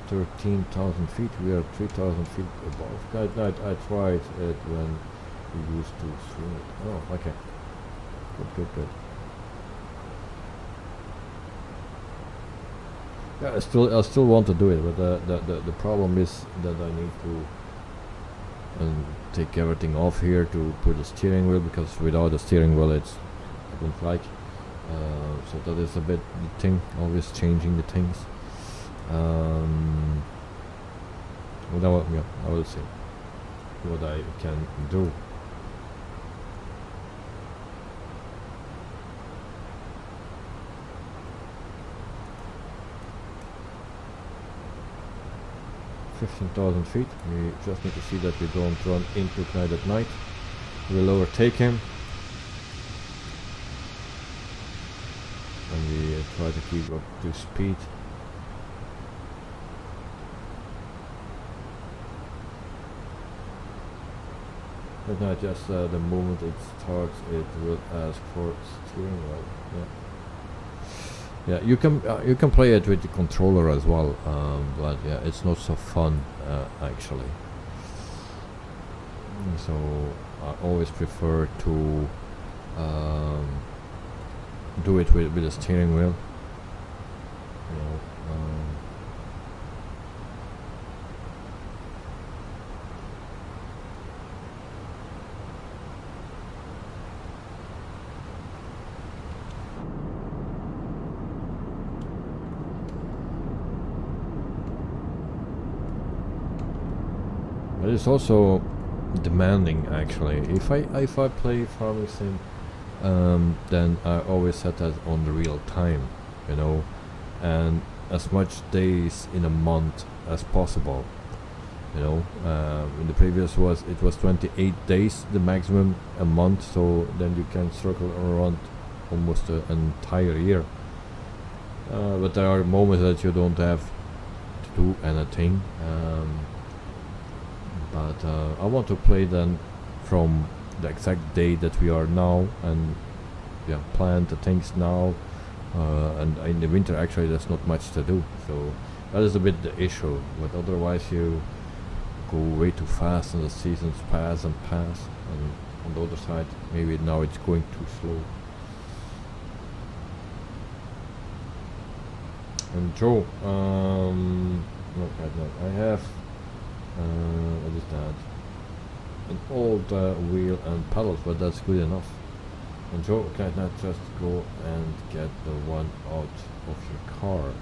13,000 feet. We are 3,000 feet above. Guide night. I tried it when we used to swing it. Oh, okay. Good. Yeah, I still want to do it, but the problem is that I need to take everything off here to put the steering wheel, because without the steering wheel I don't like. So that is a bit the thing, always changing the things. Well, yeah, I will see what I can do. $15,000 feet. We just need to see that we don't run into Clyde at night. We'll overtake him. And we try to keep up to speed. At night, just the moment it starts, it will ask for steering wheel. Yeah, you can play it with the controller as well, but yeah, it's not so fun actually. So I always prefer to do it with a steering wheel. You know, but it's also demanding actually. If I play farming sim, then I always set that on the real time, you know, and as much days in a month as possible, you know. In the previous it was 28 days the maximum a month, so then you can circle around almost an entire year. But there are moments that you don't have to do anything. But I want to play then from the exact day that we are now, and yeah, plan the things now. And in the winter actually there's not much to do, so that is a bit the issue. But otherwise you go way too fast and the seasons pass and pass, and on the other side maybe now it's going too slow. And Joe, okay, no, I have what is that? An old wheel and pedals, but that's good enough. And Joe, can I not just go and get the one out of your car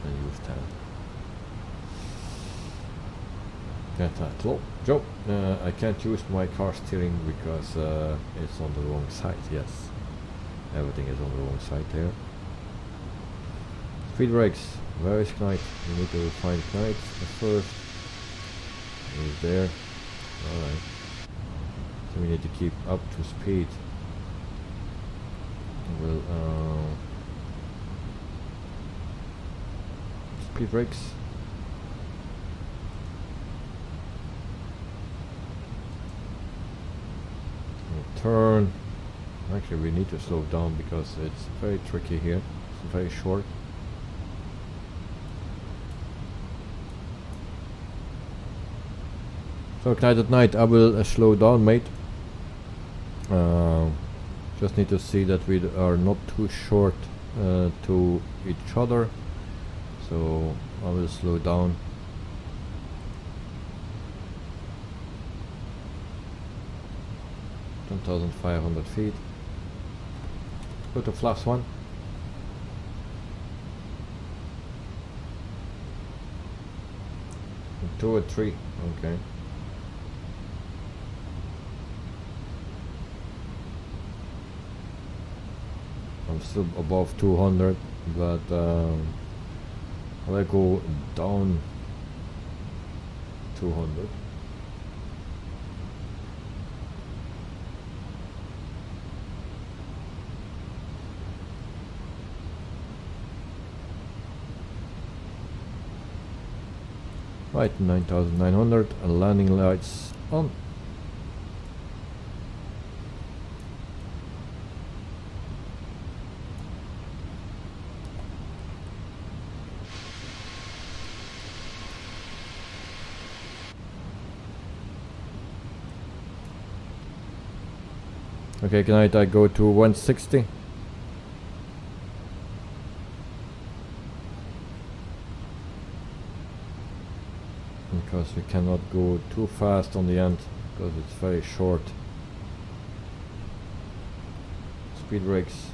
and use that? Hello, Joe, I can't use my car steering because it's on the wrong side. Yes, everything is on the wrong side there. Speed brakes, where is Knight? We need to find Knight first. He's there. Alright. So we need to keep up to speed. We'll speed brakes. We'll turn. Actually we need to slow down because it's very tricky here. It's very short. So Knight at night, I will slow down, mate. Just need to see that we are not too short to each other. So I will slow down. $10,500 feet. Go to flaps 1. And 2 and 3, okay. I'm still above 200, but I'll go down 200. Right, 9900, and landing lights on. Okay, can I go to 160? Because we cannot go too fast on the end, because it's very short. Speed brakes.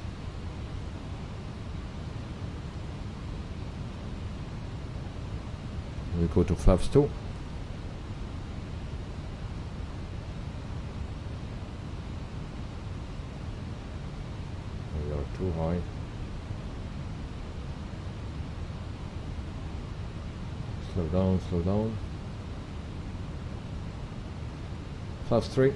We go to flaps 2. We are too high. Slow down, slow down. Flaps 3.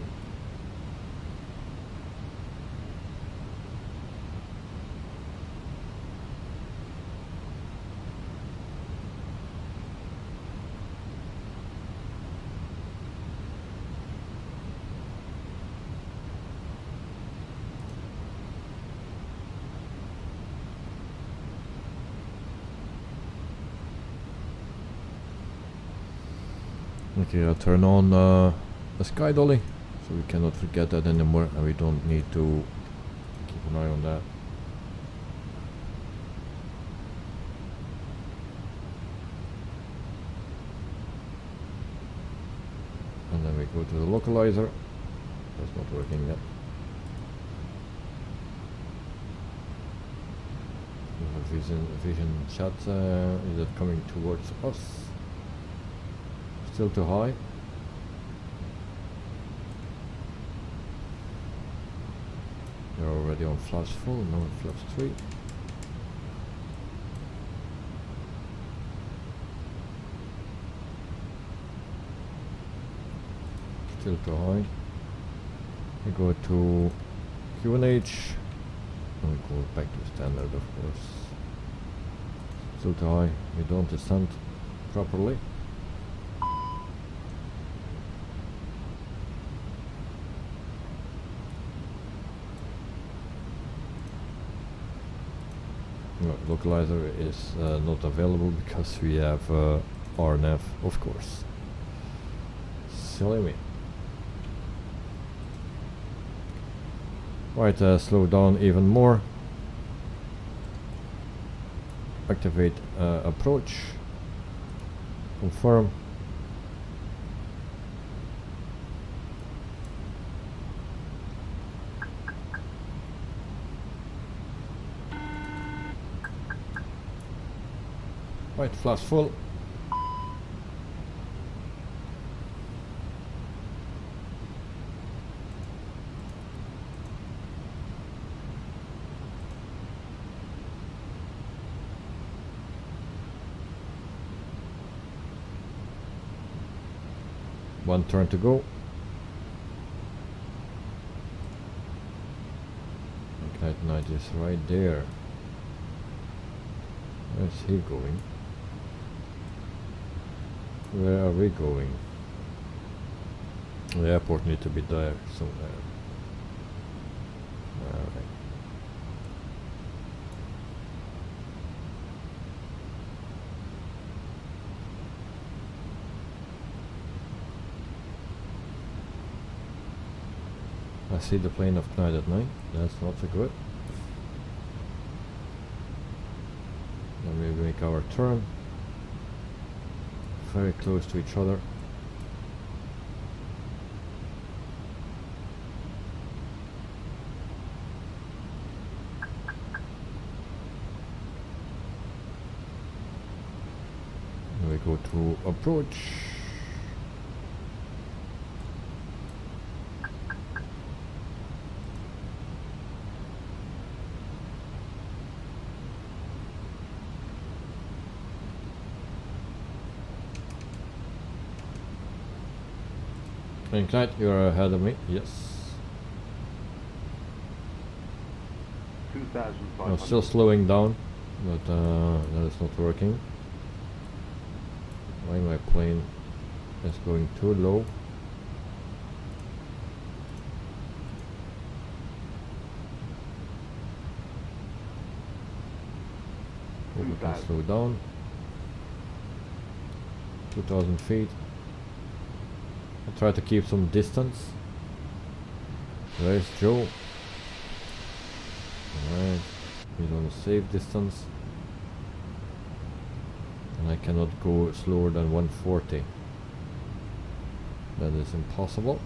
Okay, I'll turn on the sky dolly, so we cannot forget that anymore, and we don't need to keep an eye on that. And then we go to the localizer. That's not working yet. We have a vision shot. Is it coming towards us? Still too high. We're already on flaps full, now on flaps 3. Still too high. We go to QNH, and we go back to standard, of course. Still too high, we don't descend properly. Localizer is not available because we have RNF, of course. Silly me. Right, slow down even more. Activate approach. Confirm. Right, flaps full. One turn to go. Okay, Knight is right there. Where's he going? Where are we going? The airport needs to be there somewhere. Alright. I see the plane of Knight at night. That's not so good. Then we make our turn. Very close to each other. We go to approach. Knight, you're ahead of me. Yes. 2,500. I'm still slowing down, but that is not working. Why my plane is going too low? Hope we can slow down. 2,000 feet. I'll try to keep some distance. Where's Joe? Alright, he's on a safe distance. And I cannot go slower than 140. That is impossible.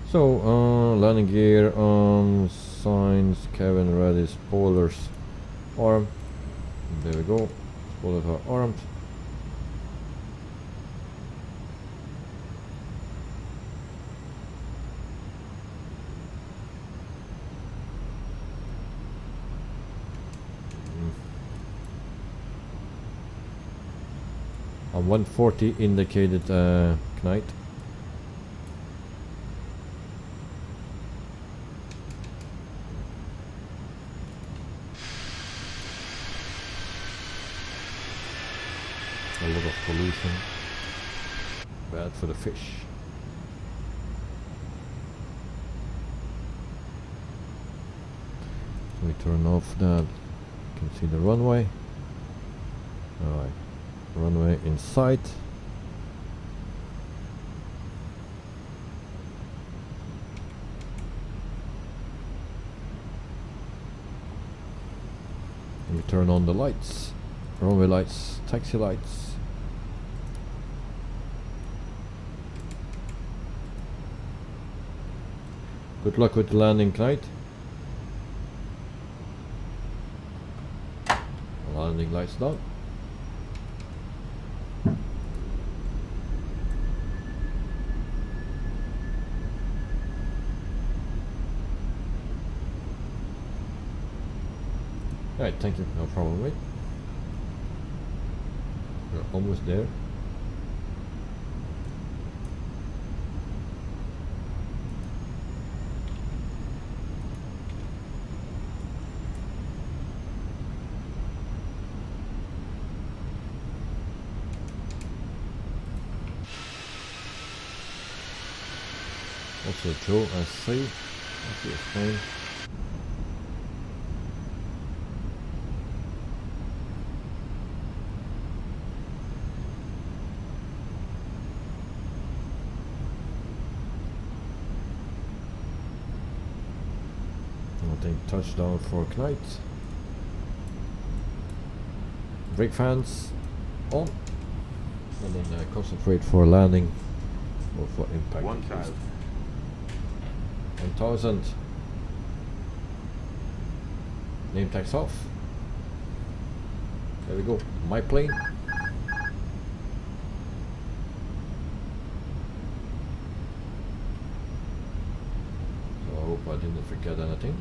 So, landing gear, signs, cabin ready, spoilers, arm. There we go. Spoilers are armed. A 140 indicated Knight. A lot of pollution. Bad for the fish. We turn off that. You can see the runway. Alright. Runway in sight. And we turn on the lights. Runway lights, taxi lights. Good luck with the landing, Knight. Landing lights down. Right, thank you, no problem, mate. We're almost there. Also Joe, I see. That's your plane. Touchdown for Knight. Brake fans on, and then concentrate for landing or for impact. 1,000. 1,000. Name tags off. There we go. My plane. So I hope I didn't forget anything.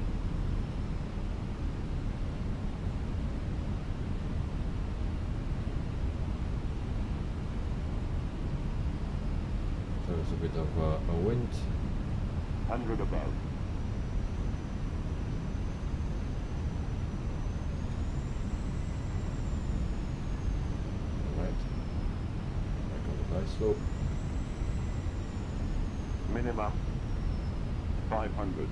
There's a bit of a wind. 100 above. Alright. Back on the dice slope. Minima 500.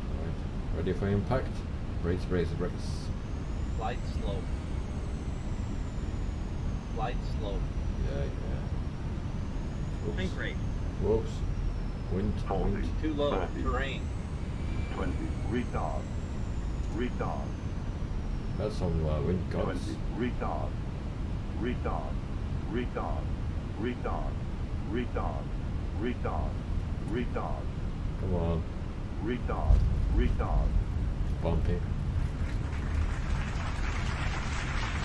Alright. Ready for impact. Brace, brace, brace. Flight slow. Flight slow. Yeah. Oops. Tank rate. Whoops. Wind. 40. Wind. Too low. 30. Terrain. 20. Retard. Retard. That's some wind gusts. 20. Retard. Retard. Retard. Retard. Retard. Retard. Retard. Come on. Retard. Retard. Bumpy.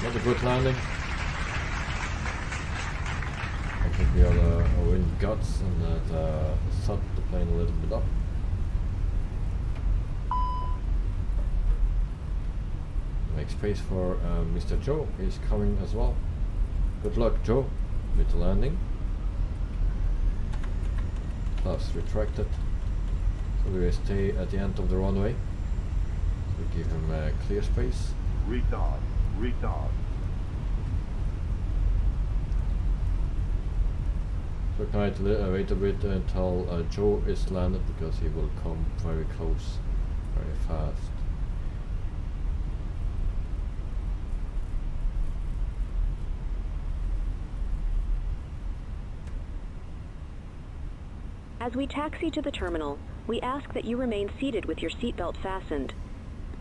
Not a good landing. I think we had a wind guts and that sucked the plane a little bit up. Make space for Mr. Joe, he's coming as well. Good luck, Joe, with the landing. Flaps retracted, so we will stay at the end of the runway. We give him clear space. Retard. Retard. So can I wait a bit until Joe is landed, because he will come very close, very fast. As we taxi to the terminal, we ask that you remain seated with your seatbelt fastened.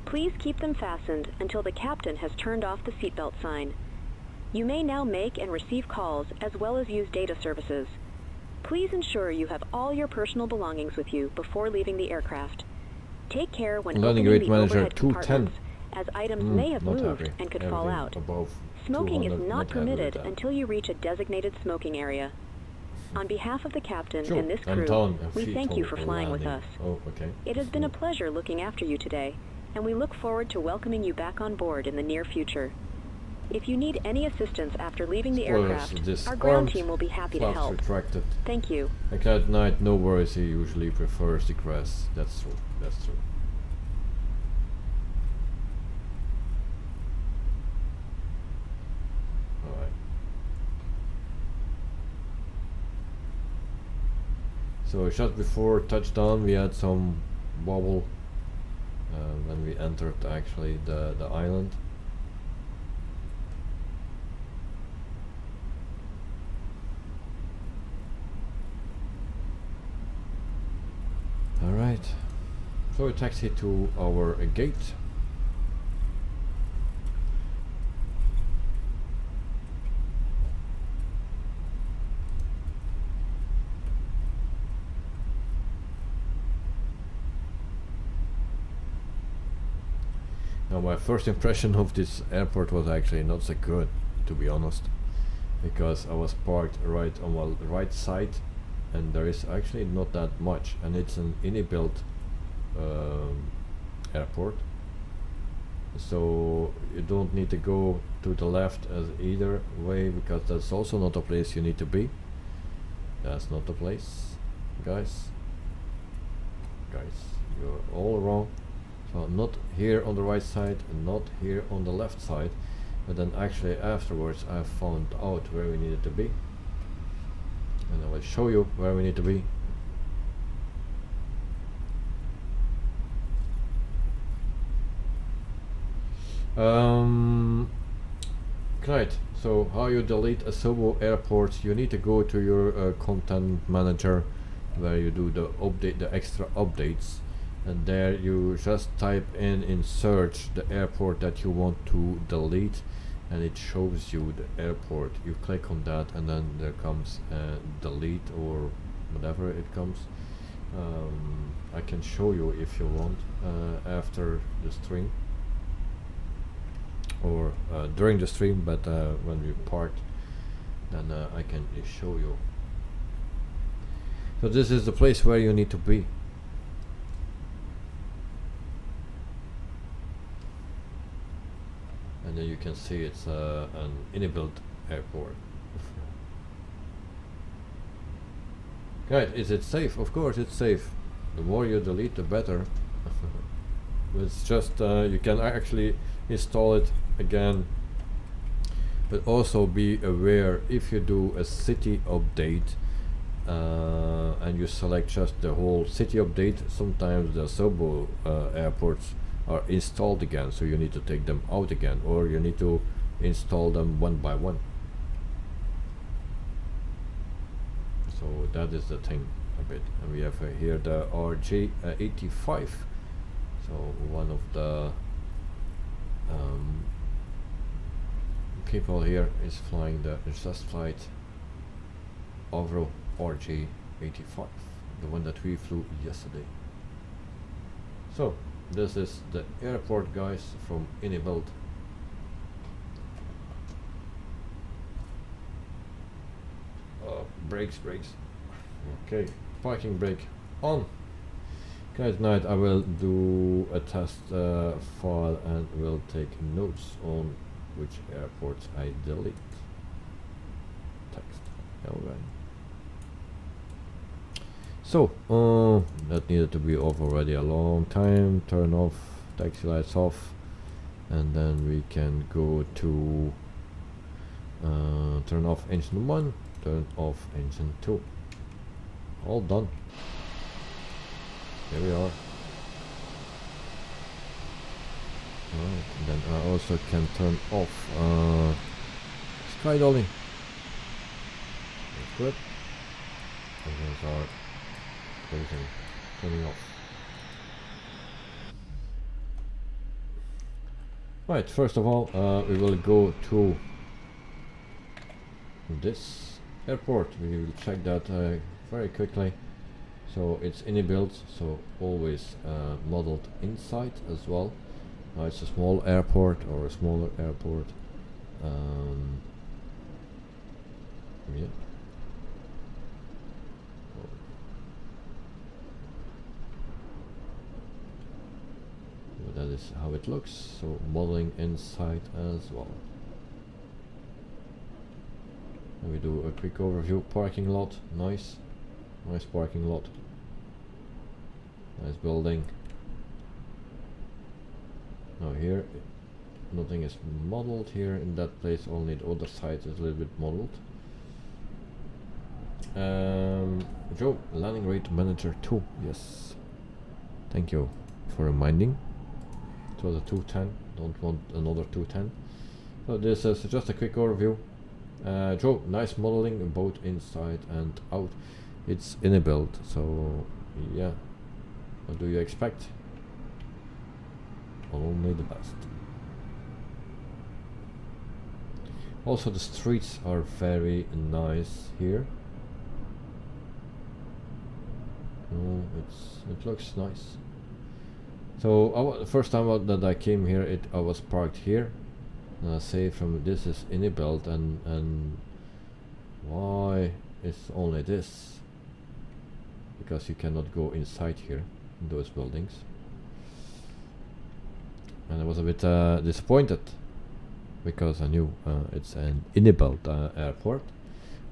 Please keep them fastened until the captain has turned off the seatbelt sign. You may now make and receive calls as well as use data services. Please ensure you have all your personal belongings with you before leaving the aircraft. Take care when Landing opening rate the manager overhead 210. compartments, as items may have Not moved happy. and could fall Everything out. above Smoking is 200, not happy with permitted that. until you reach a designated smoking area. On behalf of the captain Sure, and this I'm crew, done. we thank you Fetal for flying with landing. us. Oh, okay. It has been a pleasure looking after you today, and we look forward to welcoming you back on board in the near future. If you need any assistance after leaving the aircraft, our ground team will be happy to help. Retracted. Thank you. Like at night, no worries, he usually prefers the grass. That's true, that's true. Alright. So just before touchdown we had some wobble when we entered actually the island. Alright, so we taxi to our gate. Now my first impression of this airport was actually not so good, to be honest, because I was parked right on my right side and there is actually not that much, and it's an inbuilt airport, so you don't need to go to the left as either way, because that's also not a place you need to be. That's not the place, guys, you're all wrong. So not here on the right side and not here on the left side, but then actually afterwards I found out where we needed to be, and I will show you where we need to be. Right, so how you delete a Sobo airport? You need to go to your content manager where you do the update, the extra updates, and there you just type in search the airport that you want to delete, and it shows you the airport. You click on that and then there comes delete or whatever it comes. I can show you if you want after the stream or during the stream, but when we parked then I can show you. So this is the place where you need to be. And then you can see it's an inbuilt airport. Right, is it safe? Of course it's safe. The more you delete the better. It's just you can actually install it again, but also be aware if you do a city update and you select just the whole city update, sometimes the Sobo airports are installed again, so you need to take them out again, or you need to install them one by one. So that is the thing a bit. And we have here the RJ85, so one of the people here is flying the just flight Avro RJ85, the one that we flew yesterday. So this is the airport, guys, from inbuilt. Brakes. Okay, parking brake on. Guys, tonight I will do a test file and will take notes on which airports I delete. Text. Alright. So that needed to be off already a long time. Turn off taxi lights off, and then we can go to turn off engine 1, turn off engine 2. All done. Here we are. Alright, and then I also can turn off sky dolly. That's good. And those are closing, turning off. Right, first of all, we will go to this airport. We will check that very quickly. So it's inbuilt, so always modeled inside as well. It's a small airport or a smaller airport. Yeah. So that is how it looks. So modeling inside as well. And we do a quick overview. Parking lot, nice parking lot. Nice building. Now here, nothing is modeled here in that place. Only the other side is a little bit modeled. Joe, landing rate manager 2. Yes. Thank you for reminding. It was a 210. Don't want another 210. So this is just a quick overview. Joe, nice modeling both inside and out. It's inbuilt, so yeah. What do you expect? Only the best. Also the streets are very nice here. Oh, it looks nice. So the first time that I came here, I was parked here. And I say from this is inbuilt, and why is only this? Because you cannot go inside here in those buildings. And I was a bit disappointed because I knew it's an inbuilt airport.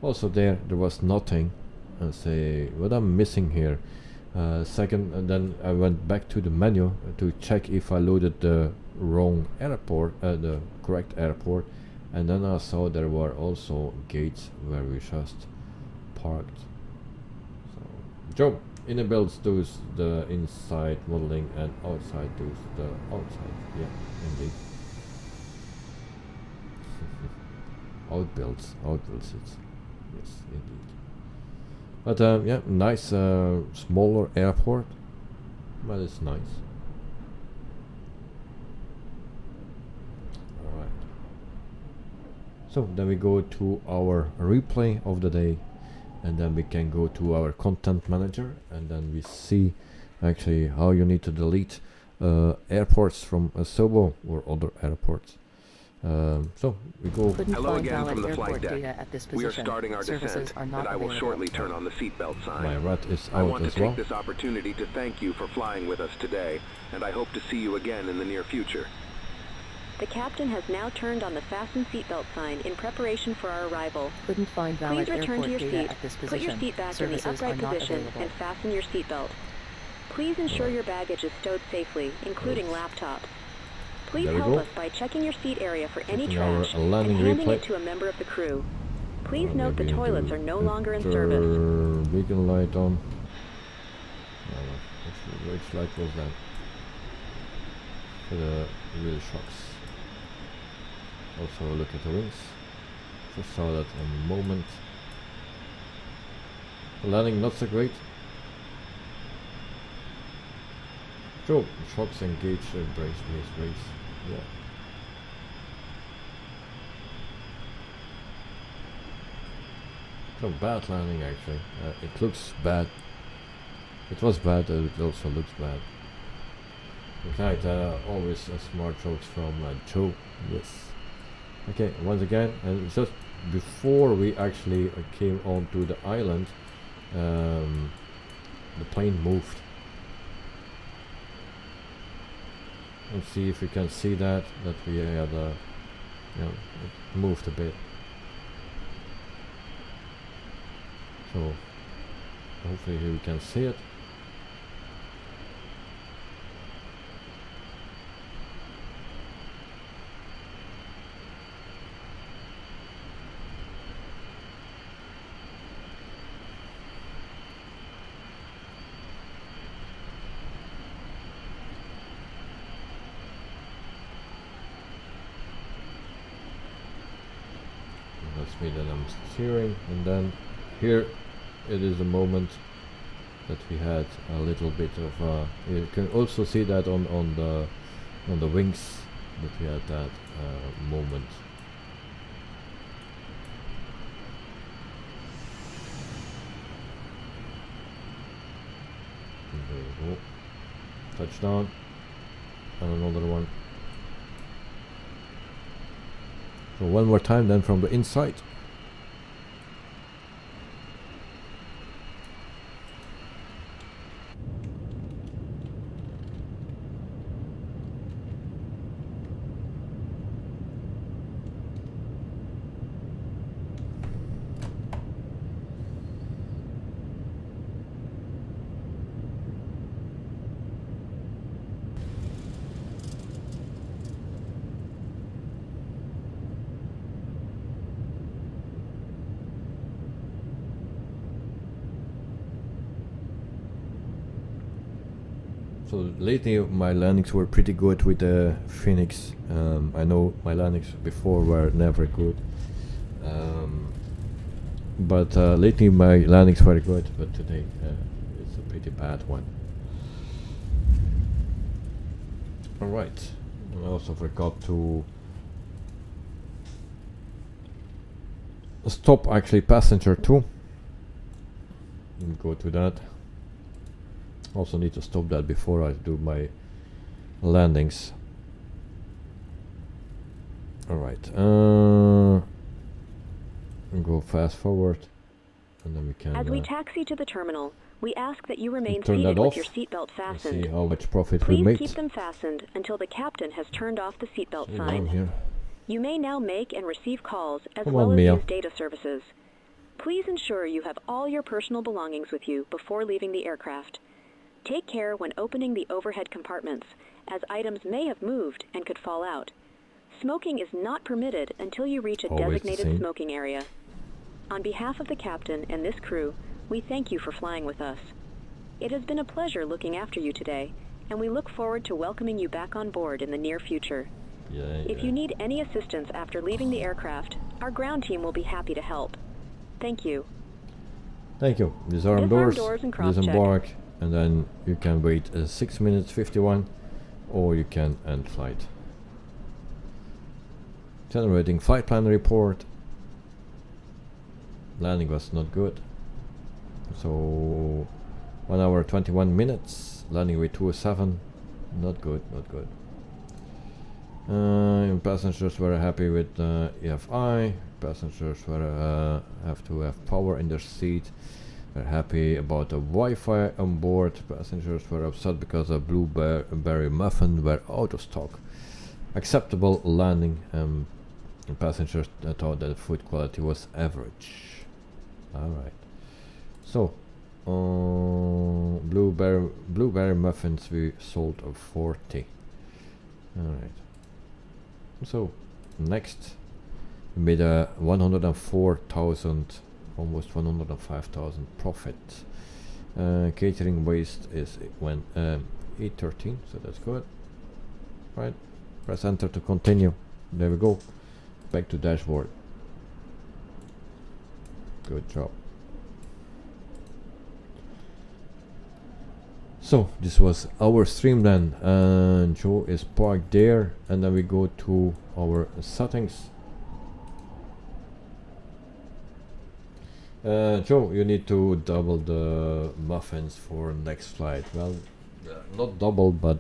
Also there was nothing. I say what I'm missing here. Second, and then I went back to the menu to check if I loaded the wrong airport, the correct airport, and then I saw there were also gates where we just parked. So Joe, inbuilt does the inside modeling and outside does the outside. Yeah, indeed. outbuilds it. Yes, indeed. But yeah, nice smaller airport, but it's nice. Alright. So then we go to our replay of the day, and then we can go to our content manager, and then we see actually how you need to delete airports from Asobo or other airports. So we go. Hello again from the flight deck. We are starting our descent, and I will shortly turn on the seatbelt sign. My rat is out I want to as take well. this opportunity to thank you for flying with us today, and I hope to see you again in the near future. The captain has now turned on the fasten seatbelt sign in preparation for our arrival. Couldn't find valid Please return to your airport data seat, at this put position. your seat back in the Services upright are not position, available. and fasten your seatbelt. Please ensure your baggage is stowed safely, including laptops. Please There we help go. us by checking your seat area for any Checking our trash and landing handing replay. it to a member of the crew. Please note the Maybe toilets do are no the longer in service. Beacon light on. Which light was that? For the wheel shocks. Also look at the wings. Just saw that a moment. The landing not so great. So shocks engage, brace. Yeah. So bad landing actually. It looks bad. It was bad, it also looks bad. Right, always smart jokes from Joe. Yes. Okay, once again, and just before we actually came onto the island, the plane moved. Let's see if we can see that we had it moved a bit. So hopefully we can see it. That's me, then I'm steering, and then here it is the moment that we had a little bit of you can also see that on the wings that we had that moment. And there we go. Touchdown. And another one. So one more time then from the inside. So lately my landings were pretty good with the Phoenix. I know my landings before were never good, but lately my landings were good, but today it's a pretty bad one. Alright, I also forgot to stop actually passenger 2. Go to that. Also need to stop that before I do my landings. Alright, go fast forward, and then we can. As we taxi to the terminal, we ask that you remain turn seated that with off your seatbelt and fastened. see how much profit we Please made. keep them fastened until the captain has turned off the seatbelt Down sign. here. You may now make and receive calls as Come well on, as Mia. use data services. Please ensure you have all your personal belongings with you before leaving the aircraft. Take care when opening the overhead compartments, as items may have moved and could fall out. Smoking is not permitted until you reach a Always the designated same. smoking area. On behalf of the captain and this crew, we thank you for flying with us. It has been a pleasure looking after you today, and we look forward to welcoming you back on board in the near future. If you need any assistance after leaving the aircraft, our ground team will be happy to help. Thank you. Thank you. Disarm doors, and cross-check. disembark, and then you can wait 6 minutes 51, or you can end flight. Generating flight plan report. Landing was not good. So 1 hour 21 minutes. Landing with 207. Not good, not good. Passengers were happy with EFI. Passengers were have to have power in their seat. Were happy about the Wi-Fi on board. Passengers were upset because the blueberry muffin were out of stock. Acceptable landing. Passengers thought that the food quality was average. Alright. So blueberry muffins we sold of 40. Alright. So next we made a 104,000, almost 105,000 profit. Catering waste is 813, so that's good. Right, press enter to continue. There we go. Back to dashboard. Good job. So this was our stream then, and Joe is parked there, and then we go to our settings. Joe, you need to double the muffins for next flight. Well, not double, but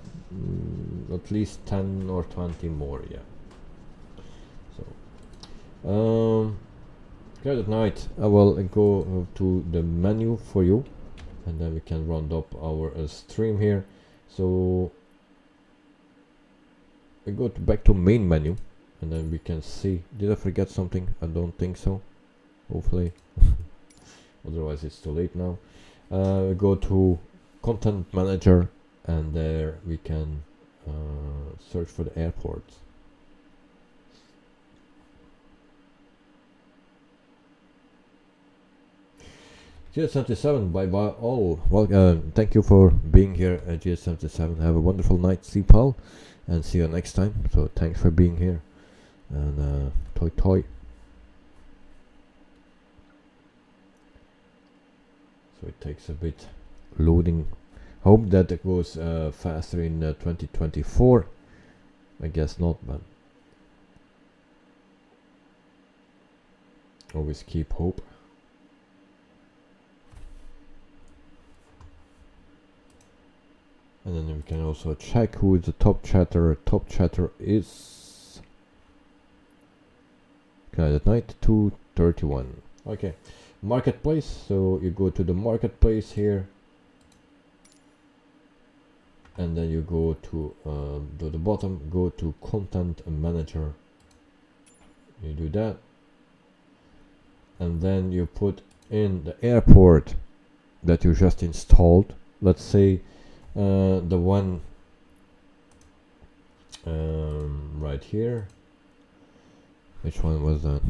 at least 10 or 20 more, yeah. So good at night. I will go to the menu for you, and then we can round up our stream here. So we go back to main menu, and then we can see. Did I forget something? I don't think so, hopefully. Otherwise it's too late now. We go to content manager, and there we can search for the airports. GS77, bye bye all. Well, thank you for being here at GS77. Have a wonderful night, sleep well, and see you next time. So thanks for being here, and toi toi. takes a bit loading. Hope that it goes faster in 2024. I guess not, but always keep hope. And then we can also check who is the top chatter. Top chatter is Canada Night 231. Okay, marketplace. So you go to the marketplace here, and then you go to the bottom. Go to content manager. You do that, and then you put in the airport that you just installed. Let's say the one right here. Which one was that?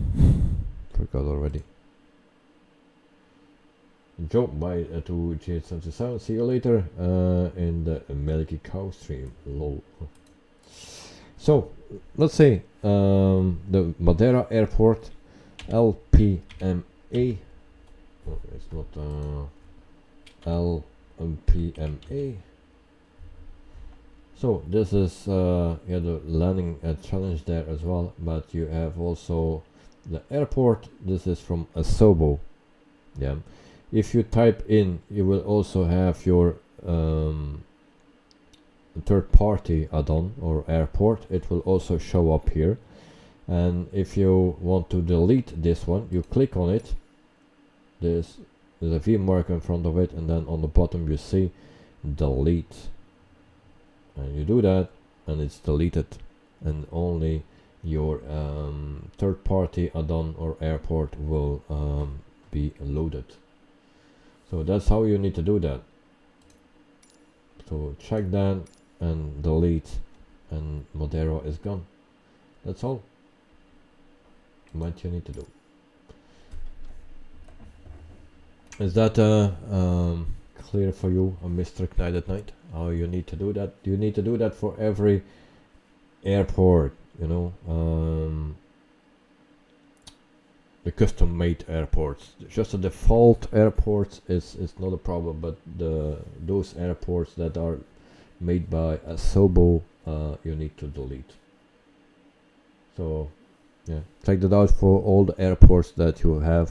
Forgot already. Joe, bye to G77. See you later in the Melky Cow stream. Lol. So let's say the Madeira airport LPMA. Oh, it's not LPMA. So this is yeah, the landing challenge there as well, but you have also the airport. This is from Asobo. Yeah, if you type in, you will also have your third-party add-on or airport. It will also show up here, and if you want to delete this one, you click on it. There's a V mark in front of it, and then on the bottom you see delete, and you do that and it's deleted, and only your third-party add-on or airport will be loaded. So that's how you need to do that. So check that and delete, and Madeira is gone. That's all what you need to do. Is that clear for you, Mr. Knight at Night? How you need to do that? You need to do that for every airport, you know, the custom-made airports. Just the default airports is not a problem, but those airports that are made by Asobo, you need to delete. So yeah, check that out for all the airports that you have,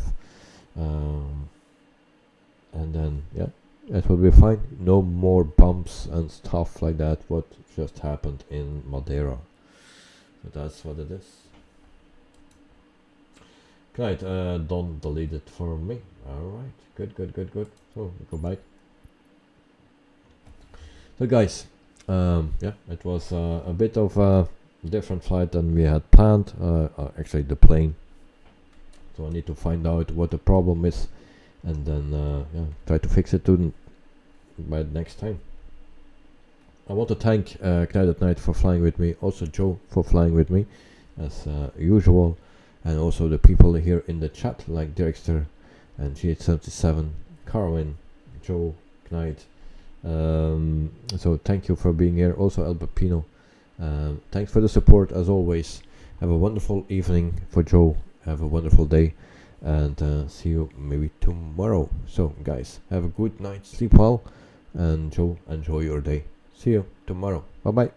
and then yeah, it will be fine. No more bumps and stuff like that what just happened in Madeira. So that's what it is. Right, don't delete it for me. Alright, good. So we go back. So guys, yeah, it was a bit of a different flight than we had planned. Actually the plane. So I need to find out what the problem is, and then yeah, try to fix it by next time. I want to thank Knight at Night for flying with me, also Joe for flying with me as usual, and also the people here in the chat like Dirkster and GH77, Carwin, Joe, Knight. So thank you for being here. Also El Pepino, thanks for the support as always. Have a wonderful evening for Joe. Have a wonderful day, and see you maybe tomorrow. So guys, have a good night, sleep well, and Joe, enjoy your day. See you tomorrow. Bye bye.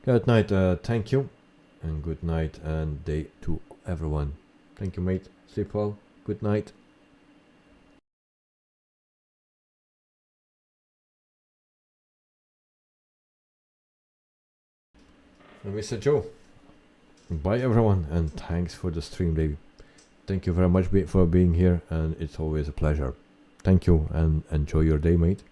Good night, thank you, and good night and day to everyone. Thank you, mate. Sleep well. Good night. And Mr. Joe. Bye everyone, and thanks for the stream, baby. Thank you very much for being here, and it's always a pleasure. Thank you, and enjoy your day, mate.